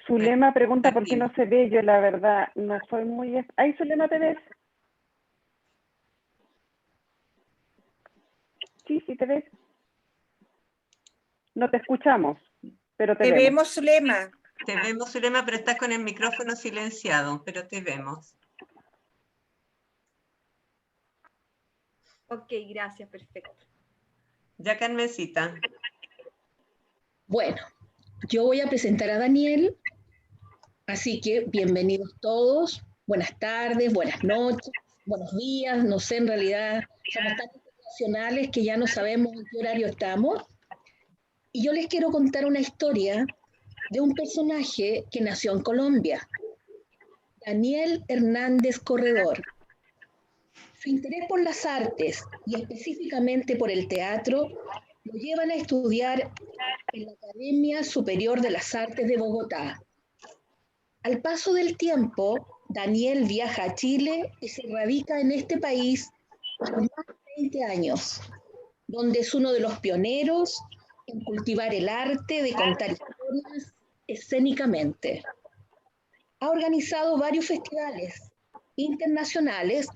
Zulema pregunta por qué no se ve. Yo la verdad no soy muy... ¿Ahí Zulema te ves? Sí, sí te ves. No te escuchamos, pero te vemos. vemos, Zulema. Te vemos, Zulema, pero estás con el micrófono silenciado, pero te vemos. Ok, gracias, perfecto. Ya, Carmencita. Bueno, yo voy a presentar a Daniel, así que bienvenidos todos, buenas tardes, buenas noches, buenos días, no sé, en realidad somos tan internacionales que ya no sabemos en qué horario estamos. Y yo les quiero contar una historia de un personaje que nació en Colombia, Daniel Hernández Corredor. Su interés por las artes y específicamente por el teatro lo llevan a estudiar en la Academia Superior de las Artes de Bogotá. Al paso del tiempo, Daniel viaja a Chile y se radica en este país por más de 20 años, donde es uno de los pioneros en cultivar el arte de contar historias escénicamente. Ha organizado varios festivales internacionales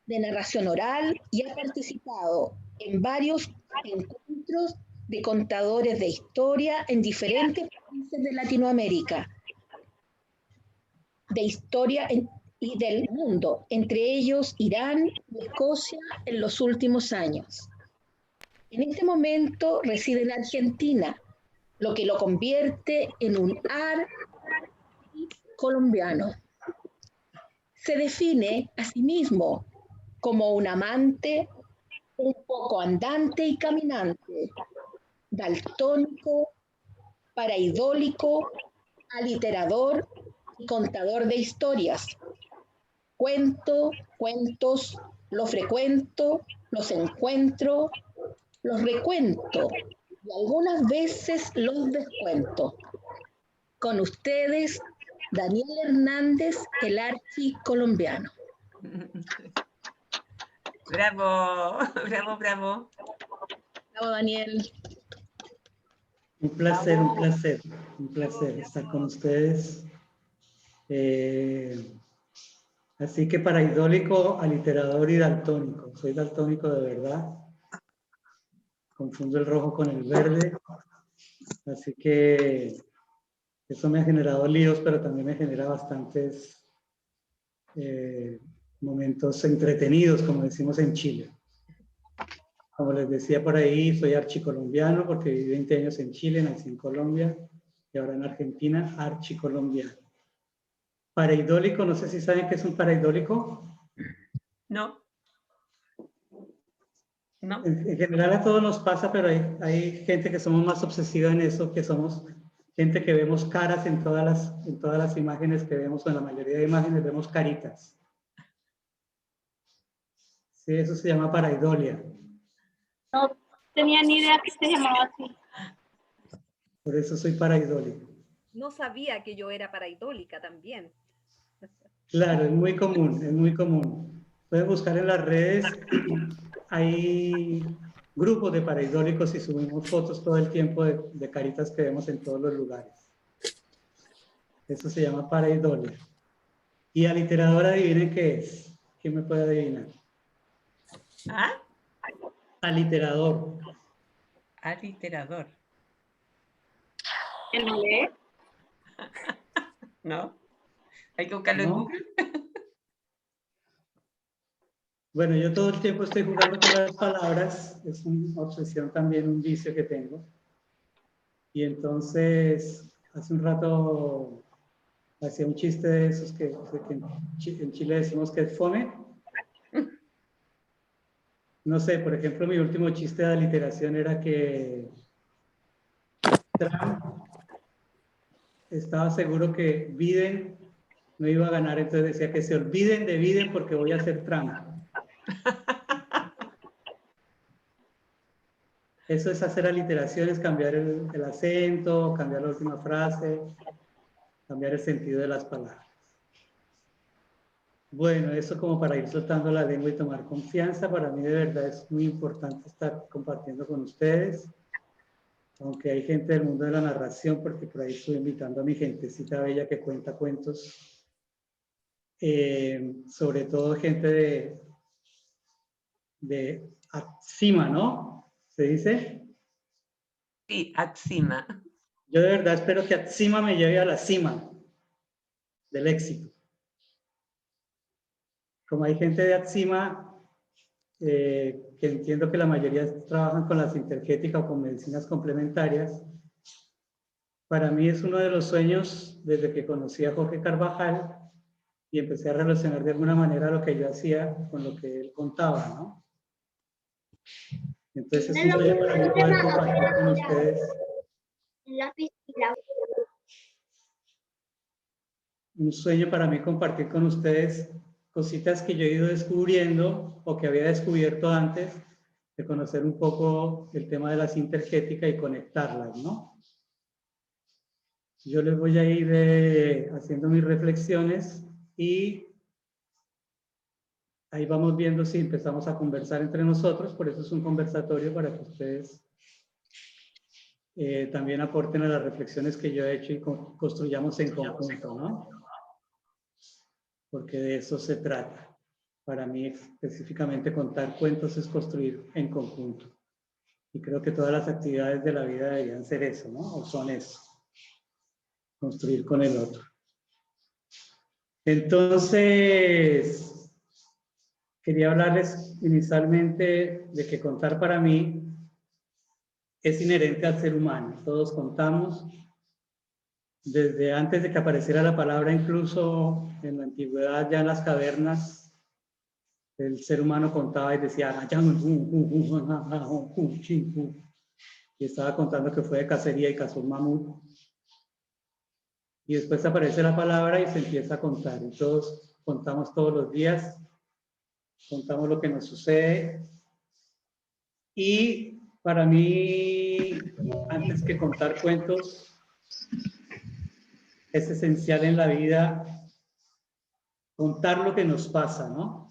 de narración oral y ha participado en varios encuentros de contadores de historia en diferentes países de Latinoamérica, de historia y del mundo, entre ellos Irán y Escocia en los últimos años. En este momento reside en Argentina, lo que lo convierte en un colombiano. Se define a sí mismo como un amante, un poco andante y caminante, daltónico, paraidólico, aliterador y contador de historias. Cuento, cuentos, los frecuento, los encuentro, los recuento y algunas veces los descuento. Con ustedes, Daniel Hernández, el archicolombiano. Bravo, bravo, bravo. Bravo, Daniel. Un placer estar con ustedes. Así que paraidólico, aliterador y daltónico. Soy daltónico de verdad. Confundo el rojo con el verde. Así que eso me ha generado líos, pero también me genera bastantes momentos entretenidos, como decimos en Chile. Como les decía por ahí, soy archicolombiano porque viví 20 años en Chile, nací en Colombia y ahora en Argentina, archicolombiano. Paraidólico, no sé si saben qué es un paraidólico. No. No. En general a todos nos pasa, pero hay gente que somos más obsesiva en eso, que somos gente que vemos caras en todas las imágenes que vemos, o en la mayoría de imágenes vemos caritas. Sí, eso se llama paraidolia. No tenía ni idea que se llamaba así. Por eso soy paraidólico. No sabía que yo era paraidólica también. Claro, es muy común, es muy común. Pueden buscar en las redes, hay grupos de paraidólicos y subimos fotos todo el tiempo de caritas que vemos en todos los lugares. Eso se llama paraidolia. Y aliterador, adivinen qué es. ¿Quién me puede adivinar? ¿Ah? Aliterador. Aliterador. ¿El lee? ¿No? Hay que buscarlo en ¿No? Google. Bueno, yo todo el tiempo estoy jugando con las palabras. Es una obsesión también, un vicio que tengo. Y entonces, hace un rato hacía un chiste de esos que en Chile decimos que es fome. No sé, por ejemplo, mi último chiste de aliteración era que Trump estaba seguro que Biden no iba a ganar, entonces decía que se olviden de Biden porque voy a ser Trump. Eso es hacer aliteraciones, cambiar el acento, cambiar la última frase, cambiar el sentido de las palabras. Bueno, eso como para ir soltando la lengua y tomar confianza. Para mí de verdad es muy importante estar compartiendo con ustedes. aunque hay gente del mundo de la narración, porque por ahí estoy invitando a mi gentecita bella que cuenta cuentos, sobre todo gente de Atsima, ¿no? ¿Se dice? Sí, Atsima. Yo de verdad espero que Atsima me lleve a la cima del éxito. Como hay gente de Atsima, que entiendo que la mayoría trabajan con la sintergética o con medicinas complementarias, para mí es uno de los sueños desde que conocí a Jorge Carvajal y empecé a relacionar de alguna manera lo que yo hacía con lo que él contaba, ¿no? Entonces es un sueño para mí poder compartir con ustedes. Un sueño para mí compartir con ustedes cositas que yo he ido descubriendo o que había descubierto antes de conocer un poco el tema de la sintergética y conectarlas, ¿no? Yo les voy a ir haciendo mis reflexiones y ahí vamos viendo si empezamos a conversar entre nosotros, por eso es un conversatorio para que ustedes también aporten a las reflexiones que yo he hecho y construyamos en conjunto, ¿no? Porque de eso se trata. Para mí específicamente contar cuentos es construir en conjunto. Y creo que todas las actividades de la vida deberían ser eso, ¿no? O son eso. Construir con el otro. Entonces, quería hablarles inicialmente de que contar para mí es inherente al ser humano. Todos contamos. Desde antes de que apareciera la palabra, incluso en la antigüedad, ya en las cavernas, el ser humano contaba y decía, y estaba contando que fue de cacería y cazó un mamut. Y después aparece la palabra y se empieza a contar. Y todos contamos todos los días, contamos lo que nos sucede. Y para mí, antes que contar cuentos, es esencial en la vida contar lo que nos pasa, ¿no?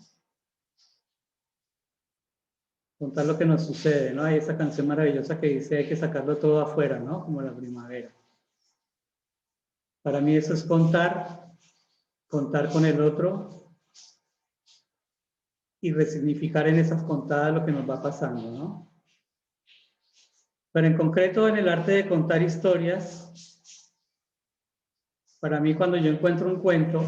Contar lo que nos sucede, ¿no? Hay esa canción maravillosa que dice hay que sacarlo todo afuera, ¿no? Como la primavera. Para mí eso es contar con el otro y resignificar en esas contadas lo que nos va pasando, ¿no? Pero en concreto en el arte de contar historias, para mí cuando yo encuentro un cuento,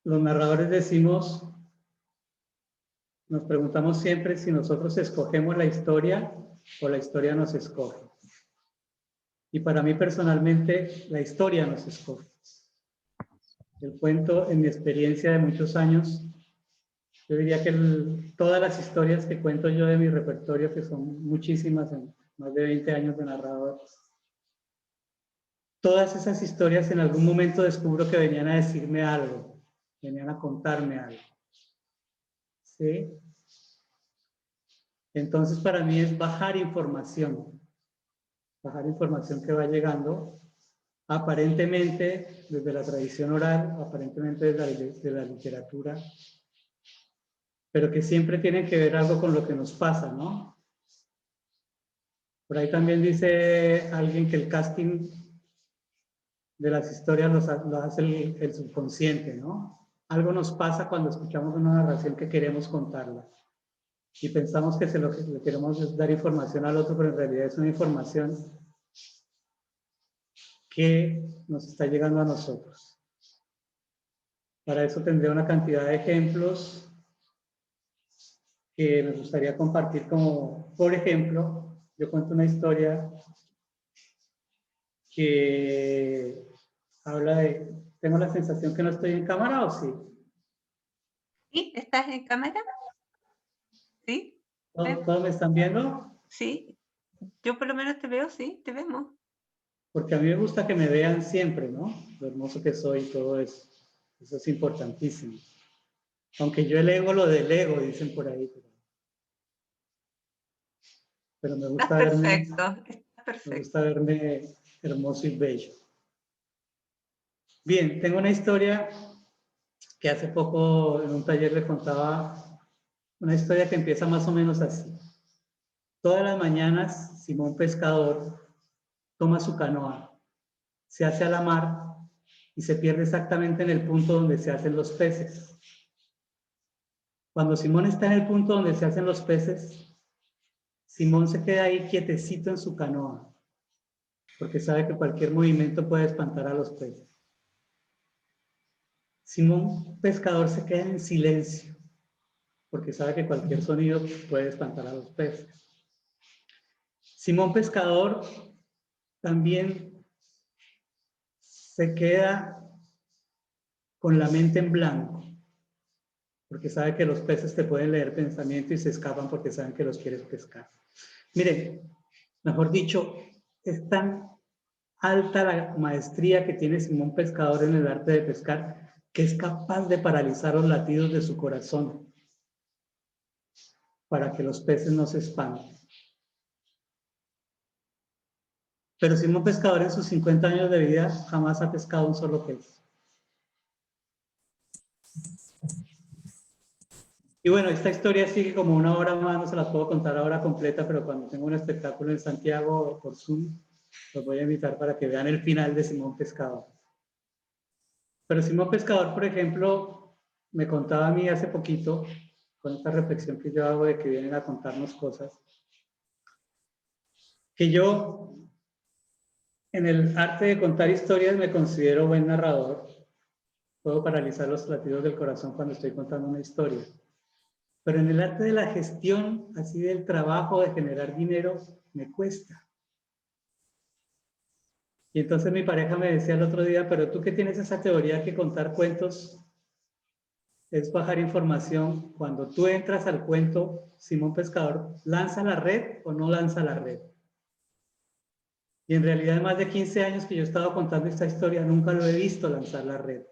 los narradores decimos, nos preguntamos siempre si nosotros escogemos la historia o la historia nos escoge. Y para mí personalmente, la historia nos escoge. El cuento, en mi experiencia de muchos años, yo diría que todas las historias que cuento yo de mi repertorio, que son muchísimas, en más de 20 años de narrador, todas esas historias en algún momento descubro que venían a decirme algo, venían a contarme algo. ¿Sí? Entonces para mí es bajar información que va llegando aparentemente desde la tradición oral, aparentemente desde la literatura, pero que siempre tiene que ver algo con lo que nos pasa, ¿no? Por ahí también dice alguien que el casting de las historias lo hace el subconsciente, ¿no? Algo nos pasa cuando escuchamos una narración que queremos contarla y pensamos que le queremos dar información al otro, pero en realidad es una información que nos está llegando a nosotros. Para eso tendré una cantidad de ejemplos que me gustaría compartir, como por ejemplo, yo cuento una historia que habla de, ¿tengo la sensación que no estoy en cámara o sí? ¿Sí? ¿Estás en cámara? ¿Sí? ¿Todos me están viendo? Sí. Yo por lo menos te veo, sí, te vemos. Porque a mí me gusta que me vean siempre, ¿no? Lo hermoso que soy y todo eso. Eso es importantísimo. Aunque yo el ego lo delego, dicen por ahí. Pero me gusta verme. Estás perfecto. Me gusta verme hermoso y bello. Bien, tengo una historia que hace poco en un taller le contaba, una historia que empieza más o menos así. Todas las mañanas, Simón Pescador toma su canoa, se hace a la mar y se pierde exactamente en el punto donde se hacen los peces. Cuando Simón está en el punto donde se hacen los peces, Simón se queda ahí quietecito en su canoa, porque sabe que cualquier movimiento puede espantar a los peces. Simón Pescador se queda en silencio, porque sabe que cualquier sonido puede espantar a los peces. Simón Pescador también se queda con la mente en blanco, porque sabe que los peces te pueden leer pensamiento y se escapan porque saben que los quieres pescar. Miren, mejor dicho, es tan alta la maestría que tiene Simón Pescador en el arte de pescar que es capaz de paralizar los latidos de su corazón para que los peces no se espanten. Pero Simón Pescador en sus 50 años de vida jamás ha pescado un solo pez. Y bueno, esta historia sigue como una hora más, no se la puedo contar ahora completa, pero cuando tengo un espectáculo en Santiago por Zoom, los voy a invitar para que vean el final de Simón Pescador. Pero Simón Pescador, por ejemplo, me contaba a mí hace poquito, con esta reflexión que yo hago de que vienen a contarnos cosas, que yo en el arte de contar historias me considero buen narrador. Puedo paralizar los latidos del corazón cuando estoy contando una historia. Pero en el arte de la gestión, así del trabajo, de generar dinero, me cuesta. Y entonces mi pareja me decía el otro día, pero tú que tienes esa teoría que contar cuentos es bajar información. Cuando tú entras al cuento, Simón Pescador, ¿lanza la red o no lanza la red? Y en realidad, en más de 15 años que yo he estado contando esta historia, nunca lo he visto lanzar la red.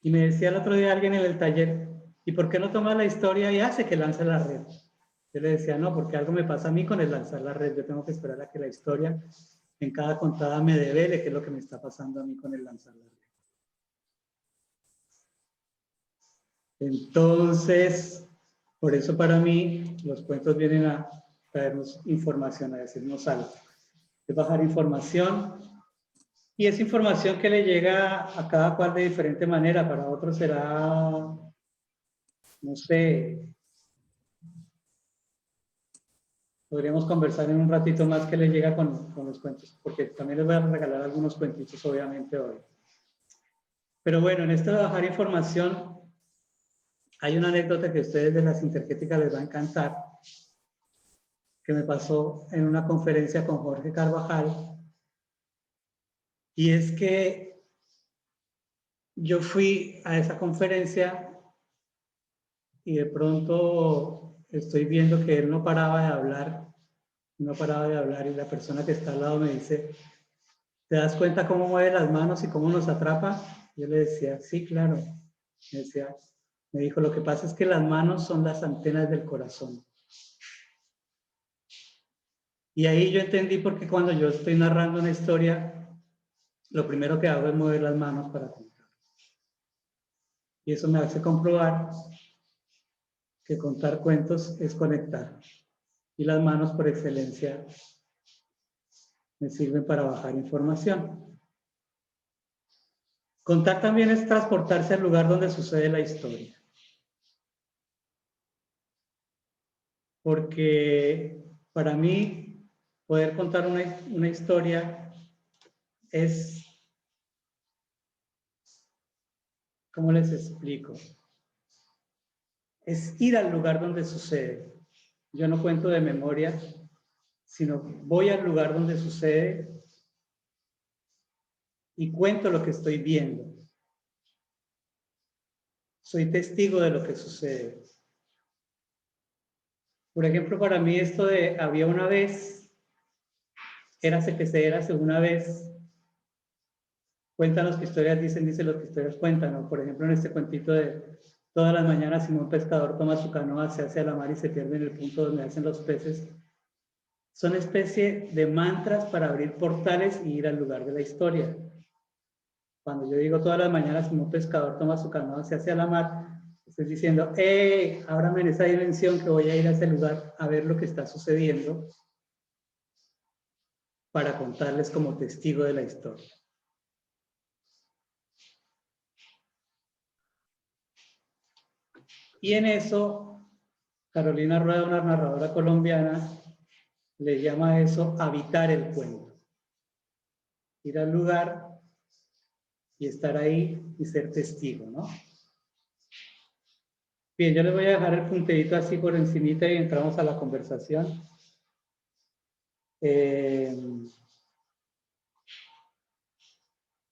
Y me decía el otro día alguien en el taller, ¿y por qué no toma la historia y hace que lance la red? Yo le decía, no, porque algo me pasa a mí con el lanzar la red. Yo tengo que esperar a que la historia en cada contada me devele qué es lo que me está pasando a mí con el lanzar la red. Entonces, por eso para mí los cuentos vienen a traernos información, a decirnos algo. Es bajar información. Y es información que le llega a cada cual de diferente manera. Para otros será, no sé, podríamos conversar en un ratito más que le llega con los cuentos, porque también les voy a regalar algunos cuentitos obviamente hoy. Pero bueno, en esto de bajar información, hay una anécdota que a ustedes de las Sintergéticas les va a encantar, que me pasó en una conferencia con Jorge Carvajal. Y es que yo fui a esa conferencia y de pronto estoy viendo que él no paraba de hablar, y la persona que está al lado me dice, ¿te das cuenta cómo mueve las manos y cómo nos atrapa? Yo le decía, sí, claro. Me dijo, lo que pasa es que las manos son las antenas del corazón. Y ahí yo entendí por qué cuando yo estoy narrando una historia, lo primero que hago es mover las manos para contar. Y eso me hace comprobar que contar cuentos es conectar. Y las manos por excelencia me sirven para bajar información. Contar también es transportarse al lugar donde sucede la historia. Porque para mí poder contar una historia es, ¿cómo les explico? Es ir al lugar donde sucede. Yo no cuento de memoria, sino voy al lugar donde sucede y cuento lo que estoy viendo. Soy testigo de lo que sucede. Por ejemplo, para mí esto de había una vez, érase que se érase una vez, cuentan los que historias dicen, dicen los que historias cuentan, ¿no? Por ejemplo, en este cuentito de todas las mañanas Simón Pescador toma su canoa, se hace a la mar y se pierde en el punto donde hacen los peces. Son especie de mantras para abrir portales y ir al lugar de la historia. Cuando yo digo todas las mañanas como un pescador toma su canoa hacia la mar, estoy diciendo, ábrame en esa dimensión que voy a ir a ese lugar a ver lo que está sucediendo para contarles como testigo de la historia. Y en eso, Carolina Rueda, una narradora colombiana, le llama a eso habitar el cuento. Ir al lugar y estar ahí y ser testigo, ¿no? Bien, yo les voy a dejar el punterito así por encimita y entramos a la conversación.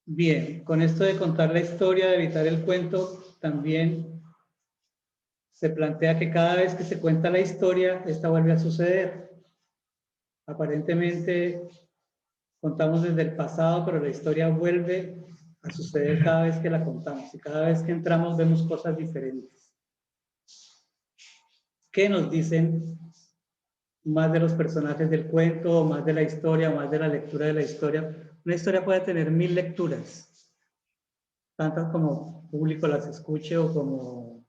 Bien, con esto de contar la historia, de evitar el cuento, también se plantea que cada vez que se cuenta la historia, esta vuelve a suceder. Aparentemente contamos desde el pasado, pero la historia vuelve a suceder cada vez que la contamos y cada vez que entramos vemos cosas diferentes. ¿Qué nos dicen más de los personajes del cuento, o más de la historia, o más de la lectura de la historia? Una historia puede tener 1000 lecturas, tantas como público las escuche o como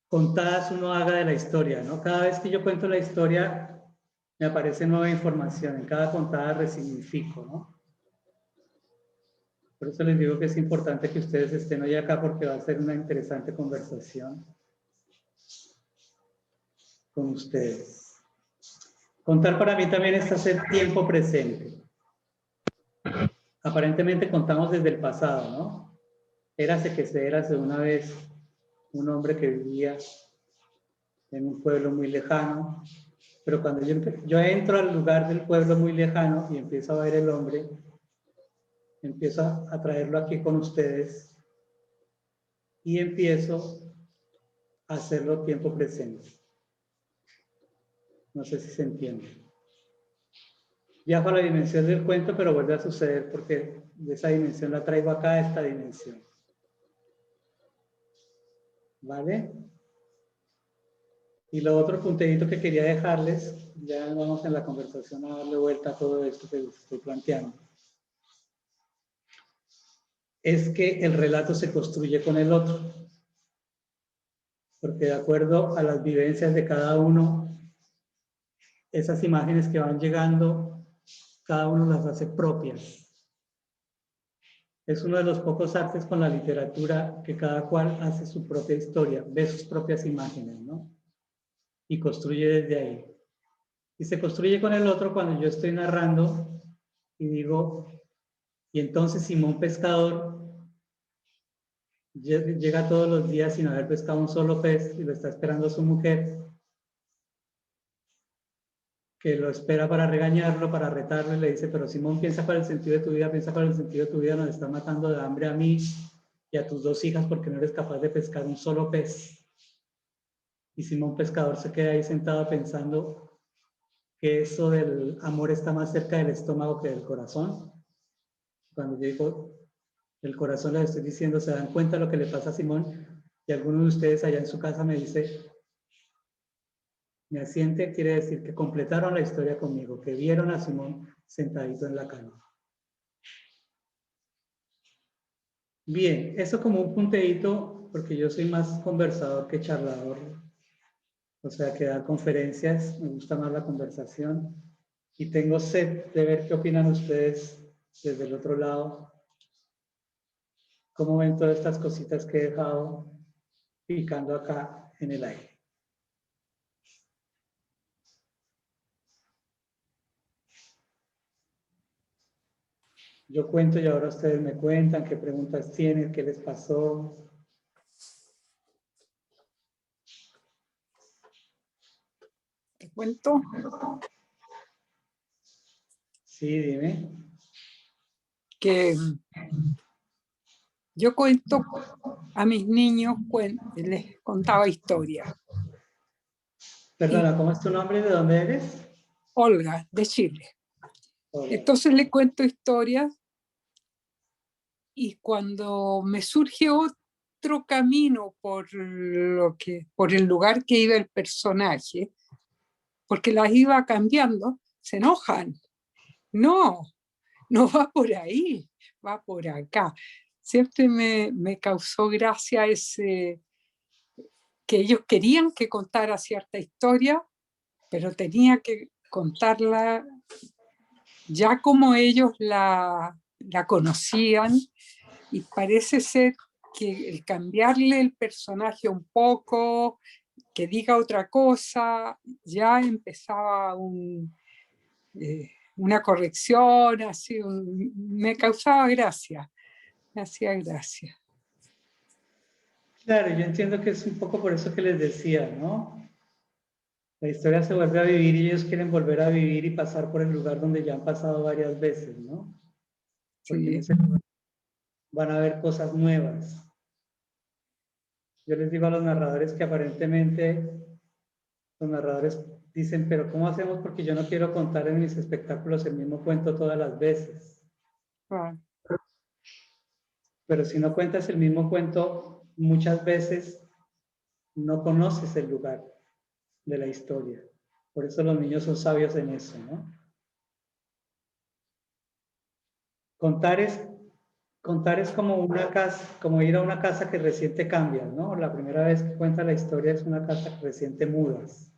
contadas uno haga de la historia, ¿no? Cada vez que yo cuento la historia, me aparece nueva información, en cada contada resignifico, ¿no? Por eso les digo que es importante que ustedes estén hoy acá porque va a ser una interesante conversación con ustedes. Contar para mí también es hacer tiempo presente. Aparentemente contamos desde el pasado, ¿no? Érase que se érase una vez un hombre que vivía en un pueblo muy lejano, pero cuando yo entro al lugar del pueblo muy lejano y empiezo a ver el hombre, empiezo a traerlo aquí con ustedes y empiezo a hacerlo tiempo presente. No sé si se entiende. Viajo a la dimensión del cuento, pero vuelve a suceder porque de esa dimensión la traigo acá a esta dimensión. ¿Vale? Y lo otro punterito que quería dejarles, ya vamos en la conversación a darle vuelta a todo esto que les estoy planteando, es que el relato se construye con el otro. Porque de acuerdo a las vivencias de cada uno, esas imágenes que van llegando, cada uno las hace propias. Es uno de los pocos artes con la literatura que cada cual hace su propia historia, ve sus propias imágenes, ¿no? Y construye desde ahí. Y se construye con el otro cuando yo estoy narrando y digo, y entonces Simón Pescador llega todos los días sin haber pescado un solo pez y lo está esperando su mujer, que lo espera para regañarlo, para retarlo, y le dice, pero Simón, piensa para el sentido de tu vida, piensa para el sentido de tu vida, nos está matando de hambre a mí y a tus 2 hijas porque no eres capaz de pescar un solo pez. Y Simón Pescador se queda ahí sentado pensando que eso del amor está más cerca del estómago que del corazón. Cuando yo digo el corazón, les estoy diciendo, ¿se dan cuenta de lo que le pasa a Simón? Y alguno de ustedes allá en su casa me dice, me asiente, quiere decir que completaron la historia conmigo, que vieron a Simón sentadito en la cama. Bien, eso como un punteíto, porque yo soy más conversador que charlador. O sea, que dar conferencias, me gusta más la conversación. Y tengo sed de ver qué opinan ustedes desde el otro lado. ¿Cómo ven todas estas cositas que he dejado picando acá en el aire? Yo cuento y ahora ustedes me cuentan qué preguntas tienen, qué les pasó. ¿Te cuento? Sí, dime. Que yo cuento a mis niños, les contaba historias. Perdona, ¿cómo es tu nombre? ¿De dónde eres? Olga, de Chile. Hola. Entonces le cuento historias y cuando me surge otro camino por el lugar que iba el personaje, porque las iba cambiando, se enojan. No, no va por ahí, va por acá. Siempre me causó gracia ese, que ellos querían que contara cierta historia, pero tenía que contarla ya como ellos la conocían, y parece ser que el cambiarle el personaje un poco, que diga otra cosa, ya empezaba una corrección, así, me causaba gracia, me hacía gracia. Claro, yo entiendo que es un poco por eso que les decía, ¿no? La historia se vuelve a vivir y ellos quieren volver a vivir y pasar por el lugar donde ya han pasado varias veces, ¿no? Porque en Sí. ese lugar van a ver cosas nuevas. Yo les digo a los narradores que aparentemente los narradores dicen, pero ¿cómo hacemos? Porque yo no quiero contar en mis espectáculos el mismo cuento todas las veces. Ah, Pero si no cuentas el mismo cuento, muchas veces no conoces el lugar de la historia. Por eso los niños son sabios en eso, ¿no? Contar es como una casa, como ir a una casa que recién te cambias, ¿no? La primera vez que cuentas la historia es una casa que recién te mudas.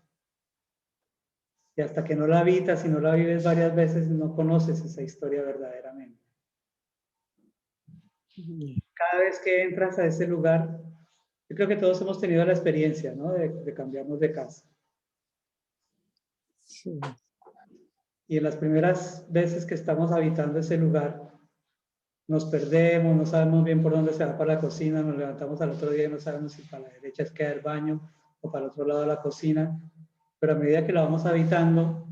Y hasta que no la habitas y no la vives varias veces, no conoces esa historia verdaderamente. Cada vez que entras a ese lugar, yo creo que todos hemos tenido la experiencia, ¿no? De cambiarnos de casa. sí. Y en las primeras veces que estamos habitando ese lugar, nos perdemos, no sabemos bien por dónde se va para la cocina, nos levantamos al otro día y no sabemos si para la derecha es queda el baño o para el otro lado de la cocina. Pero a medida que la vamos habitando,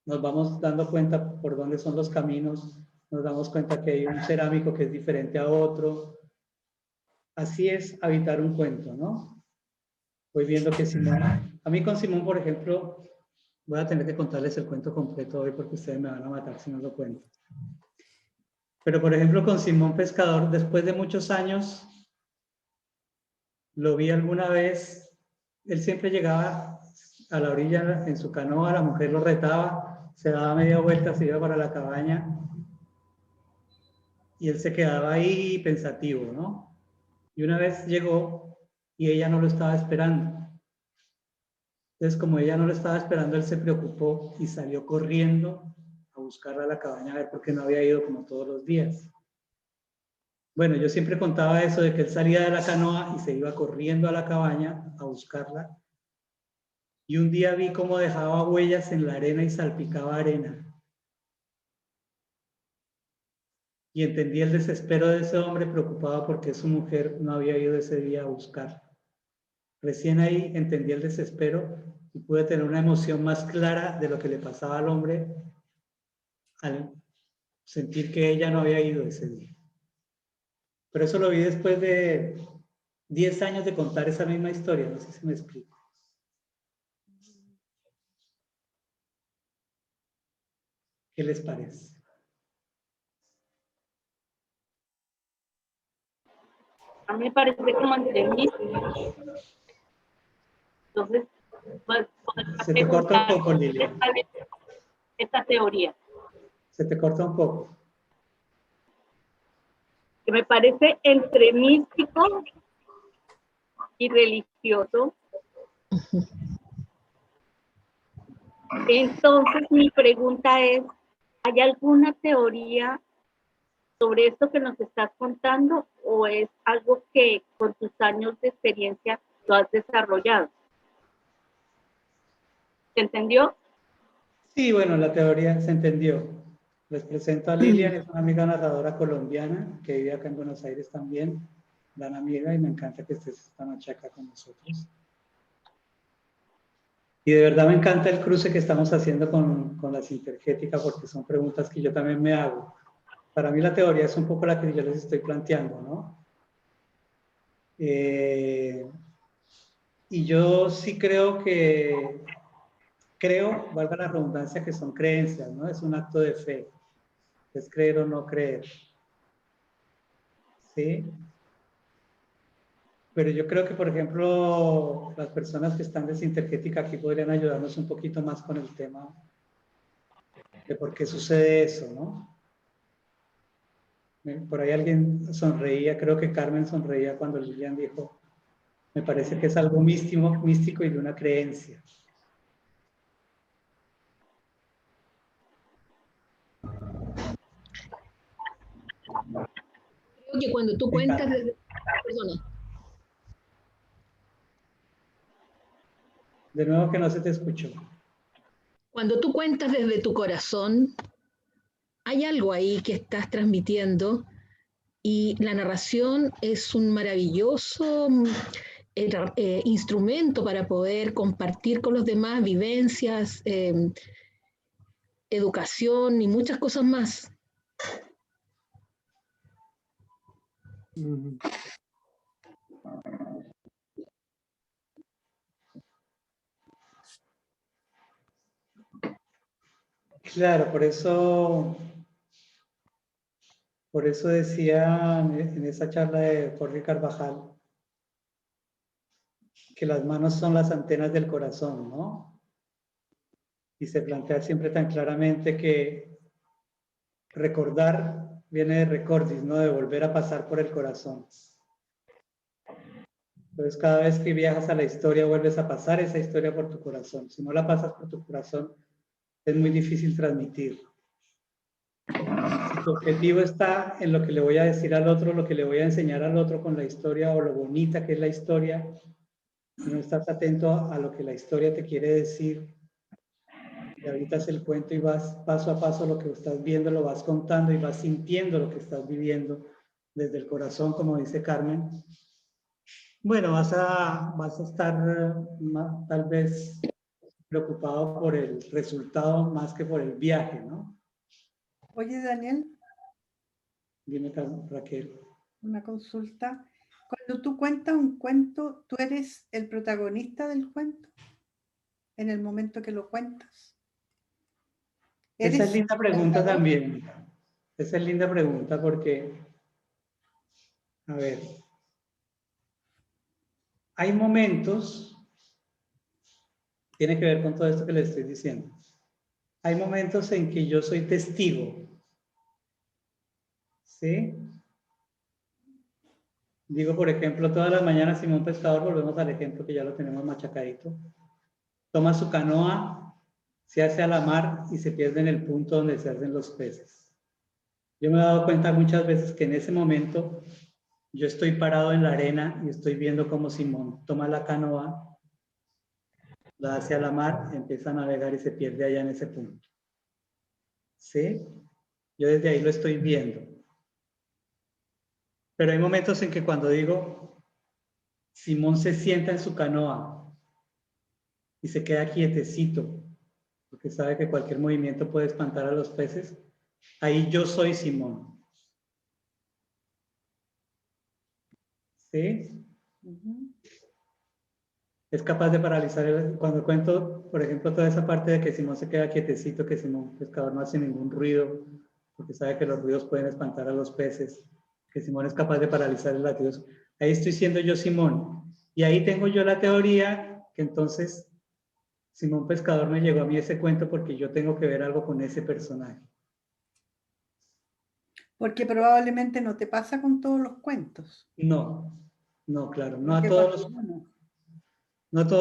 nos vamos dando cuenta por dónde son los caminos, nos damos cuenta que hay un cerámico que es diferente a otro. Así es habitar un cuento, ¿no? Voy viendo que Simón, a mí con Simón, por ejemplo, voy a tener que contarles el cuento completo hoy porque ustedes me van a matar si no lo cuento. Pero, por ejemplo, con Simón Pescador, después de muchos años, lo vi alguna vez, él siempre llegaba a la orilla en su canoa, la mujer lo retaba, se daba media vuelta, se iba para la cabaña, y él se quedaba ahí pensativo, ¿no? Y una vez llegó y ella no lo estaba esperando. Entonces, como ella no lo estaba esperando, él se preocupó y salió corriendo a buscarla a la cabaña a ver por qué no había ido como todos los días. Bueno, yo siempre contaba eso de que él salía de la canoa y se iba corriendo a la cabaña a buscarla. Y un día vi cómo dejaba huellas en la arena y salpicaba arena. Y entendí el desespero de ese hombre preocupado porque su mujer no había ido ese día a buscar. Recién ahí entendí el desespero y pude tener una emoción más clara de lo que le pasaba al hombre al sentir que ella no había ido ese día. Pero eso lo vi después de 10 años de contar esa misma historia, no sé si me explico. ¿Qué les parece? A mí me parece como entre mí. Entonces, pues, Se te corta un poco, Lilia. Esta teoría, Se te corta un poco. que me parece entre místico y religioso. Entonces, mi pregunta es, ¿hay alguna teoría sobre esto que nos estás contando o es algo que con tus años de experiencia lo has desarrollado? ¿Se entendió? Sí, bueno, la teoría se entendió. Les presento a Lilian, es una amiga narradora colombiana que vive acá en Buenos Aires también, gran amiga, y me encanta que estés esta noche acá con nosotros. Y de verdad me encanta el cruce que estamos haciendo con la sintergética porque son preguntas que yo también me hago. Para mí la teoría es un poco la que yo les estoy planteando, ¿no? Y yo sí creo valga la redundancia, que son creencias, ¿no? Es un acto de fe. Es creer o no creer. ¿Sí? Pero yo creo que, por ejemplo, las personas que están de Sintergética aquí podrían ayudarnos un poquito más con el tema de por qué sucede eso, ¿no? Por ahí alguien sonreía, creo que Carmen sonreía cuando Lilian dijo, me parece que es algo místico y de una creencia. Creo que cuando tú cuentas desde... Perdona. De nuevo que no se te escuchó. Cuando tú cuentas desde tu corazón, hay algo ahí que estás transmitiendo y la narración es un maravilloso instrumento para poder compartir con los demás vivencias, educación y muchas cosas más. Mm. Claro, por eso decía en esa charla de Jorge Carvajal que las manos son las antenas del corazón, ¿no? Y se plantea siempre tan claramente que recordar viene de recordis, ¿no? De volver a pasar por el corazón. Entonces, cada vez que viajas a la historia, vuelves a pasar esa historia por tu corazón. Si no la pasas por tu corazón, es muy difícil transmitir. Si tu objetivo está en lo que le voy a decir al otro, lo que le voy a enseñar al otro con la historia o lo bonita que es la historia, y no estás atento a lo que la historia te quiere decir, y habitas el cuento y vas paso a paso lo que estás viendo, lo vas contando y vas sintiendo lo que estás viviendo desde el corazón, como dice Carmen. Bueno, vas a estar tal vez preocupado por el resultado más que por el viaje, ¿no? Oye, Daniel, Dime, Raquel. una consulta. Cuando tú cuentas un cuento, ¿tú eres el protagonista del cuento en el momento que lo cuentas? Esa es linda pregunta narrador? también. Esa es linda pregunta porque, a ver, hay momentos, tiene que ver con todo esto que le estoy diciendo, hay momentos en que yo soy testigo, ¿sí? Digo, por ejemplo, todas las mañanas Simón Pescador, volvemos al ejemplo que ya lo tenemos machacadito, toma su canoa, se hace a la mar y se pierde en el punto donde se hacen los peces. Yo me he dado cuenta muchas veces que en ese momento yo estoy parado en la arena y estoy viendo cómo Simón toma la canoa, la hace a la mar, empieza a navegar y se pierde allá en ese punto. ¿Sí? Yo desde ahí lo estoy viendo. Pero hay momentos en que cuando digo, Simón se sienta en su canoa y se queda quietecito, porque sabe que cualquier movimiento puede espantar a los peces, ahí yo soy Simón. ¿Sí? Es capaz de paralizar, cuando cuento, por ejemplo, toda esa parte de que Simón se queda quietecito, que Simón Pescador no hace ningún ruido, porque sabe que los ruidos pueden espantar a los peces, que Simón es capaz de paralizar el latido. Ahí estoy siendo yo Simón. Y ahí tengo yo la teoría que entonces Simón Pescador me llegó a mí ese cuento porque yo tengo que ver algo con ese personaje. Porque probablemente no te pasa con todos los cuentos. No, no, claro, no Porque a todos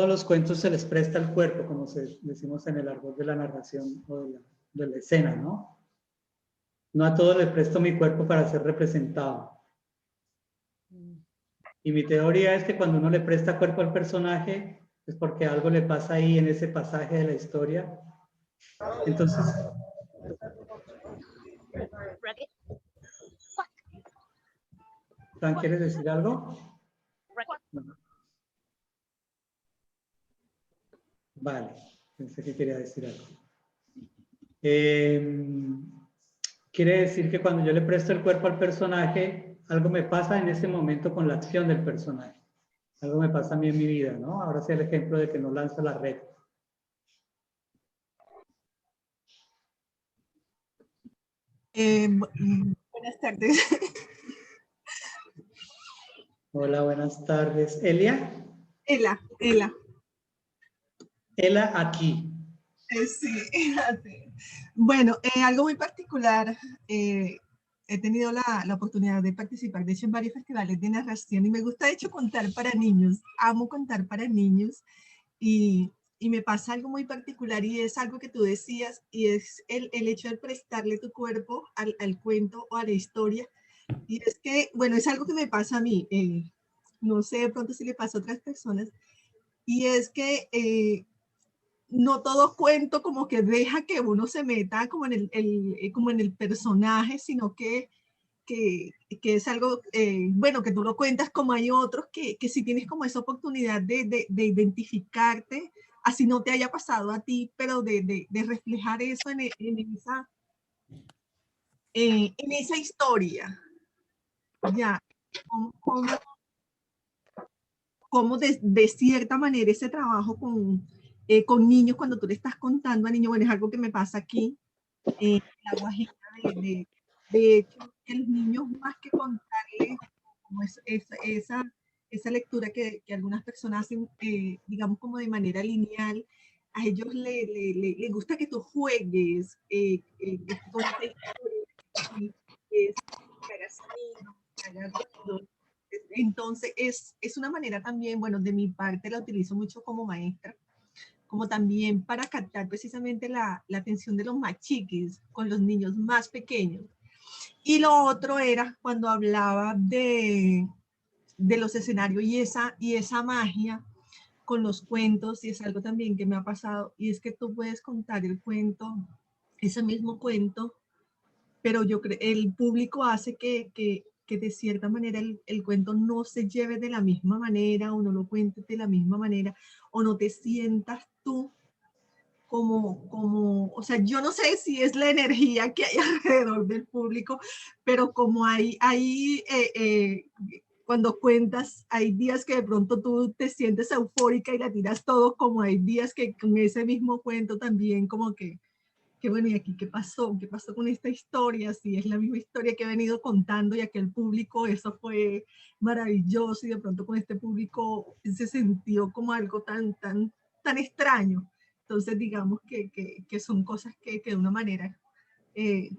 los cuentos se les presta el cuerpo, como decimos en el árbol de la narración o de la escena, ¿no? No a todos les presto mi cuerpo para ser representado. Y mi teoría es que cuando uno le presta cuerpo al personaje es porque algo le pasa ahí en ese pasaje de la historia. Entonces, Fran, ¿quieres decir algo? No. Vale, pensé que quería decir algo. Quiere decir que cuando yo le presto el cuerpo al personaje, algo me pasa en ese momento con la acción del personaje. Algo me pasa a mí en mi vida, ¿no? Ahora sí el ejemplo de que no lanza la red. Buenas tardes. Hola, buenas tardes. ¿Elia? Ela. Ela aquí. Sí, así. Bueno, algo muy particular. He tenido la oportunidad de participar, de hecho, en varios festivales de narración y me gusta, de hecho, contar para niños. Amo contar para niños y me pasa algo muy particular y es algo que tú decías y es el hecho de prestarle tu cuerpo al cuento o a la historia. Y es que, bueno, es algo que me pasa a mí. No sé de pronto si le pasa a otras personas. Y es que no todo cuento como que deja que uno se meta como en como en el personaje, sino que es algo, bueno, que tú lo cuentas como hay otros, que si tienes como esa oportunidad de identificarte, así no te haya pasado a ti, pero de reflejar eso en esa historia. Ya, cómo, cómo de cierta manera ese trabajo con niños, cuando tú le estás contando a niños, bueno, es algo que me pasa aquí, en La Guajira, de hecho, que los niños más que contarles como esa lectura que algunas personas hacen, digamos como de manera lineal, a ellos les gusta que tú juegues con esa historia, que hagas sonido, que hagas ruido. Entonces, es una manera también, bueno, de mi parte la utilizo mucho como maestra, como también para captar precisamente la atención de los más chiquis con los niños más pequeños. Y lo otro era cuando hablaba de los escenarios y esa magia con los cuentos, y es algo también que me ha pasado, y es que tú puedes contar el cuento, ese mismo cuento, pero yo creo el público hace que de cierta manera el cuento no se lleve de la misma manera o no lo cuentes de la misma manera o no te sientas tú o sea, yo no sé si es la energía que hay alrededor del público, pero como cuando cuentas, hay días que de pronto tú te sientes eufórica y la tiras todo, como hay días que con ese mismo cuento también como que bueno, ¿y aquí qué pasó? ¿Qué pasó con esta historia? Si es la misma historia que he venido contando y aquel público, eso fue maravilloso y de pronto con este público se sintió como algo tan extraño. Entonces, digamos que son cosas que de una manera he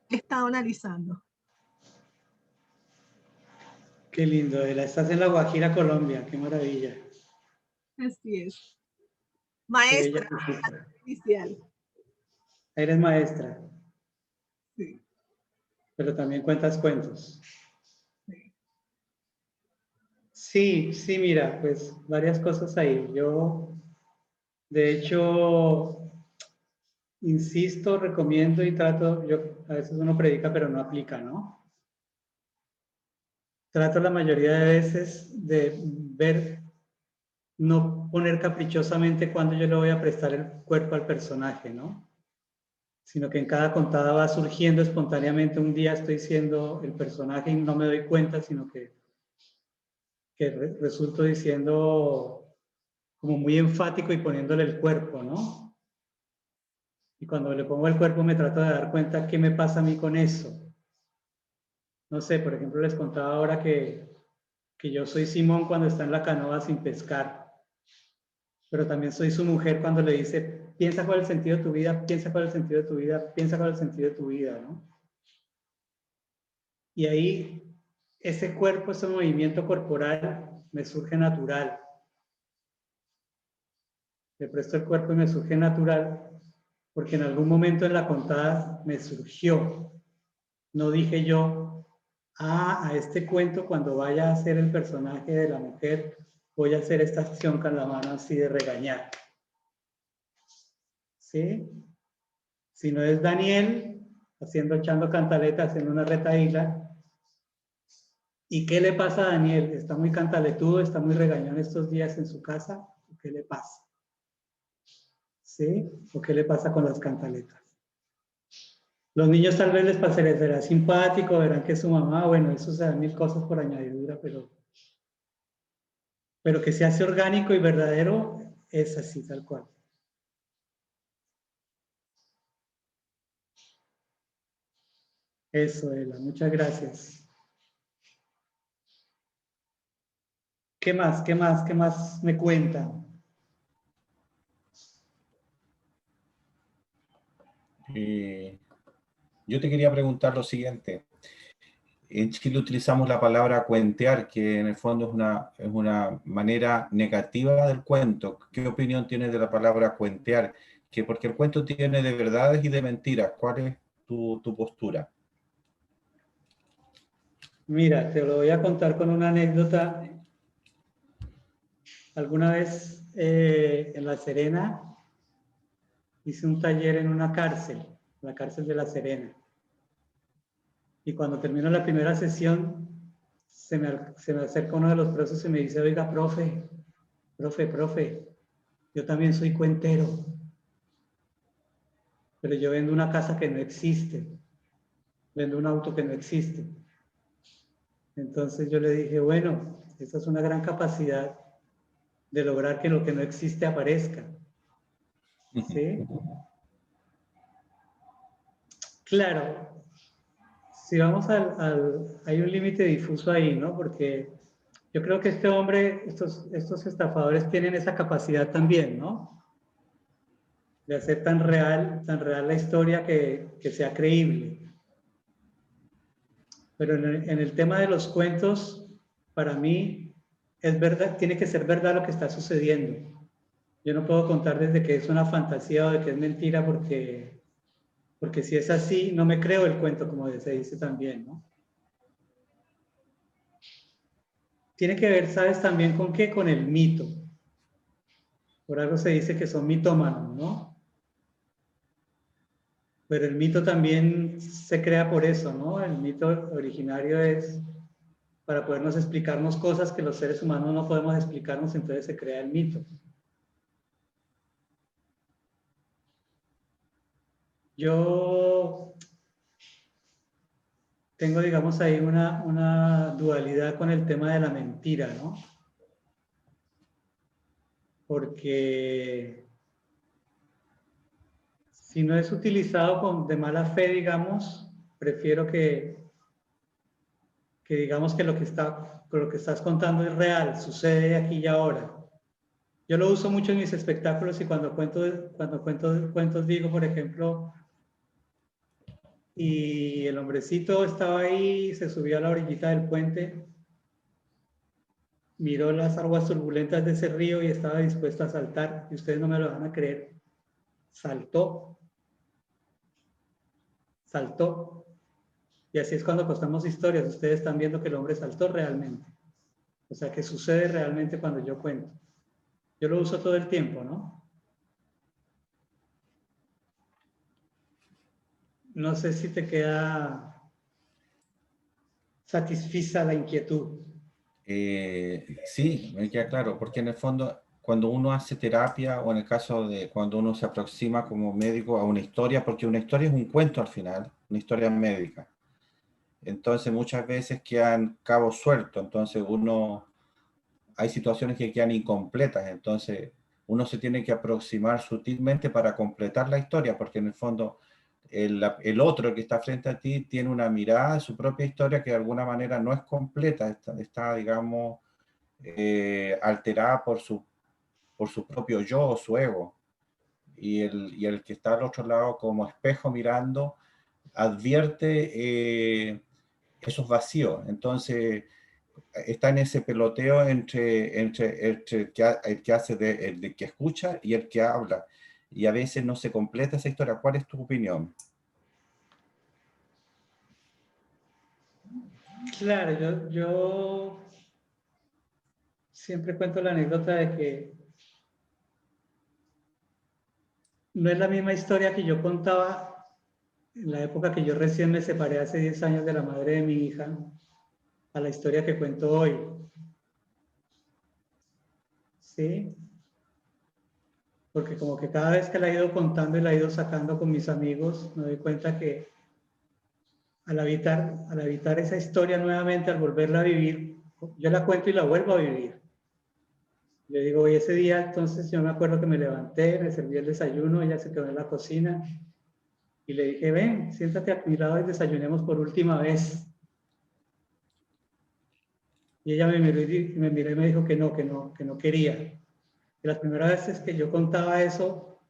estado analizando. Qué lindo, Ela. Estás en La Guajira, Colombia. Qué maravilla. Así es. Qué bella Maestra música. inicial. Eres maestra, Sí, pero también cuentas cuentos. sí. Sí, sí, mira, pues varias cosas ahí. Yo, de hecho, insisto, recomiendo y trato, a veces uno predica pero no aplica, ¿no? Trato la mayoría de veces de ver, no poner caprichosamente cuando yo le voy a prestar el cuerpo al personaje, ¿no? Sino que en cada contada va surgiendo espontáneamente. Un día estoy siendo el personaje y no me doy cuenta, sino que resulto diciendo como muy enfático y poniéndole el cuerpo, ¿no? Y cuando le pongo el cuerpo me trato de dar cuenta qué me pasa a mí con eso. No sé, por ejemplo, les contaba ahora que yo soy Simón cuando está en la canoa sin pescar, pero también soy su mujer cuando le dice, piensa cuál es el sentido de tu vida, piensa cuál es el sentido de tu vida, piensa cuál es el sentido de tu vida, ¿no? Y ahí ese cuerpo, ese movimiento corporal me surge natural. Le presto el cuerpo y me surge natural porque en algún momento en la contada me surgió. No dije yo, a este cuento cuando vaya a ser el personaje de la mujer, voy a hacer esta acción con la mano así de regañar. ¿Sí? Si no es Daniel, echando cantaleta, haciendo una retaíla. ¿Y qué le pasa a Daniel? ¿Está muy cantaletudo? ¿Está muy regañón estos días en su casa? ¿Qué le pasa? ¿Sí? ¿O qué le pasa con las cantaletas? Los niños tal vez les parecerá simpático, verán que es su mamá, bueno, eso se dan mil cosas por añadidura, pero que se hace orgánico y verdadero, es así, tal cual. Eso, Ela, muchas gracias. ¿Qué más? ¿Qué más? ¿Qué más me cuentan? Yo te quería preguntar lo siguiente. En Chile utilizamos la palabra cuentear, que en el fondo es una manera negativa del cuento. ¿Qué opinión tienes de la palabra cuentear? Que porque el cuento tiene de verdades y de mentiras. ¿Cuál es tu postura? Mira, te lo voy a contar con una anécdota. Alguna vez en La Serena hice un taller en una cárcel, la cárcel de La Serena. Y cuando terminó la primera sesión, se me acerca uno de los presos y me dice, oiga, profe, yo también soy cuentero, pero yo vendo una casa que no existe, vendo un auto que no existe. Entonces yo le dije, bueno, esa es una gran capacidad de lograr que lo que no existe aparezca. ¿Sí? Claro, si vamos hay un límite difuso ahí, ¿no? Porque yo creo que este hombre, estos estafadores tienen esa capacidad también, ¿no? De hacer tan real la historia que sea creíble. Pero en el tema de los cuentos, para mí, es verdad, tiene que ser verdad lo que está sucediendo. Yo no puedo contar desde que es una fantasía o de que es mentira porque si es así, no me creo el cuento, como se dice también, ¿no? Tiene que ver, ¿sabes también con qué? Con el mito. Por algo se dice que son mitómanos, ¿no? Pero el mito también se crea por eso, ¿no? El mito originario es para podernos explicarnos cosas que los seres humanos no podemos explicarnos, entonces se crea el mito. Yo tengo, digamos, ahí una dualidad con el tema de la mentira, ¿no? Porque si no es utilizado de mala fe, digamos, prefiero que digamos que lo que estás contando es real, sucede aquí y ahora. Yo lo uso mucho en mis espectáculos y cuando cuento cuentos digo, por ejemplo, y el hombrecito estaba ahí, se subió a la orillita del puente, miró las aguas turbulentas de ese río y estaba dispuesto a saltar, y ustedes no me lo van a creer, saltó. Y así es cuando contamos historias, ustedes están viendo que el hombre saltó realmente. O sea, que sucede realmente cuando yo cuento. Yo lo uso todo el tiempo, ¿no? No sé si te queda satisfiza la inquietud. Sí, me queda claro, porque en el fondo, cuando uno hace terapia, o en el caso de cuando uno se aproxima como médico a una historia, porque una historia es un cuento al final, una historia médica. Entonces muchas veces quedan cabos sueltos, entonces hay situaciones que quedan incompletas, entonces uno se tiene que aproximar sutilmente para completar la historia, porque en el fondo el otro que está frente a ti tiene una mirada de su propia historia que de alguna manera no es completa, está digamos, alterada por su propio yo o su ego. Y el que está al otro lado como espejo mirando advierte esos vacíos. Entonces está en ese peloteo entre el que hace el que escucha y el que habla. Y a veces no se completa esa historia. ¿Cuál es tu opinión? Claro, yo siempre cuento la anécdota de que no es la misma historia que yo contaba en la época que yo recién me separé hace 10 años de la madre de mi hija, a la historia que cuento hoy. ¿Sí? Porque como que cada vez que la he ido contando y la he ido sacando con mis amigos, me doy cuenta que al habitar esa historia nuevamente, al volverla a vivir, yo la cuento y la vuelvo a vivir. Le digo, hoy ese día, entonces yo me acuerdo que me levanté, me serví el desayuno, ella se quedó en la cocina y le dije, ven, siéntate a mi lado y desayunemos por última vez. Y ella me miró y me dijo que no quería. Y las primeras veces que yo contaba eso,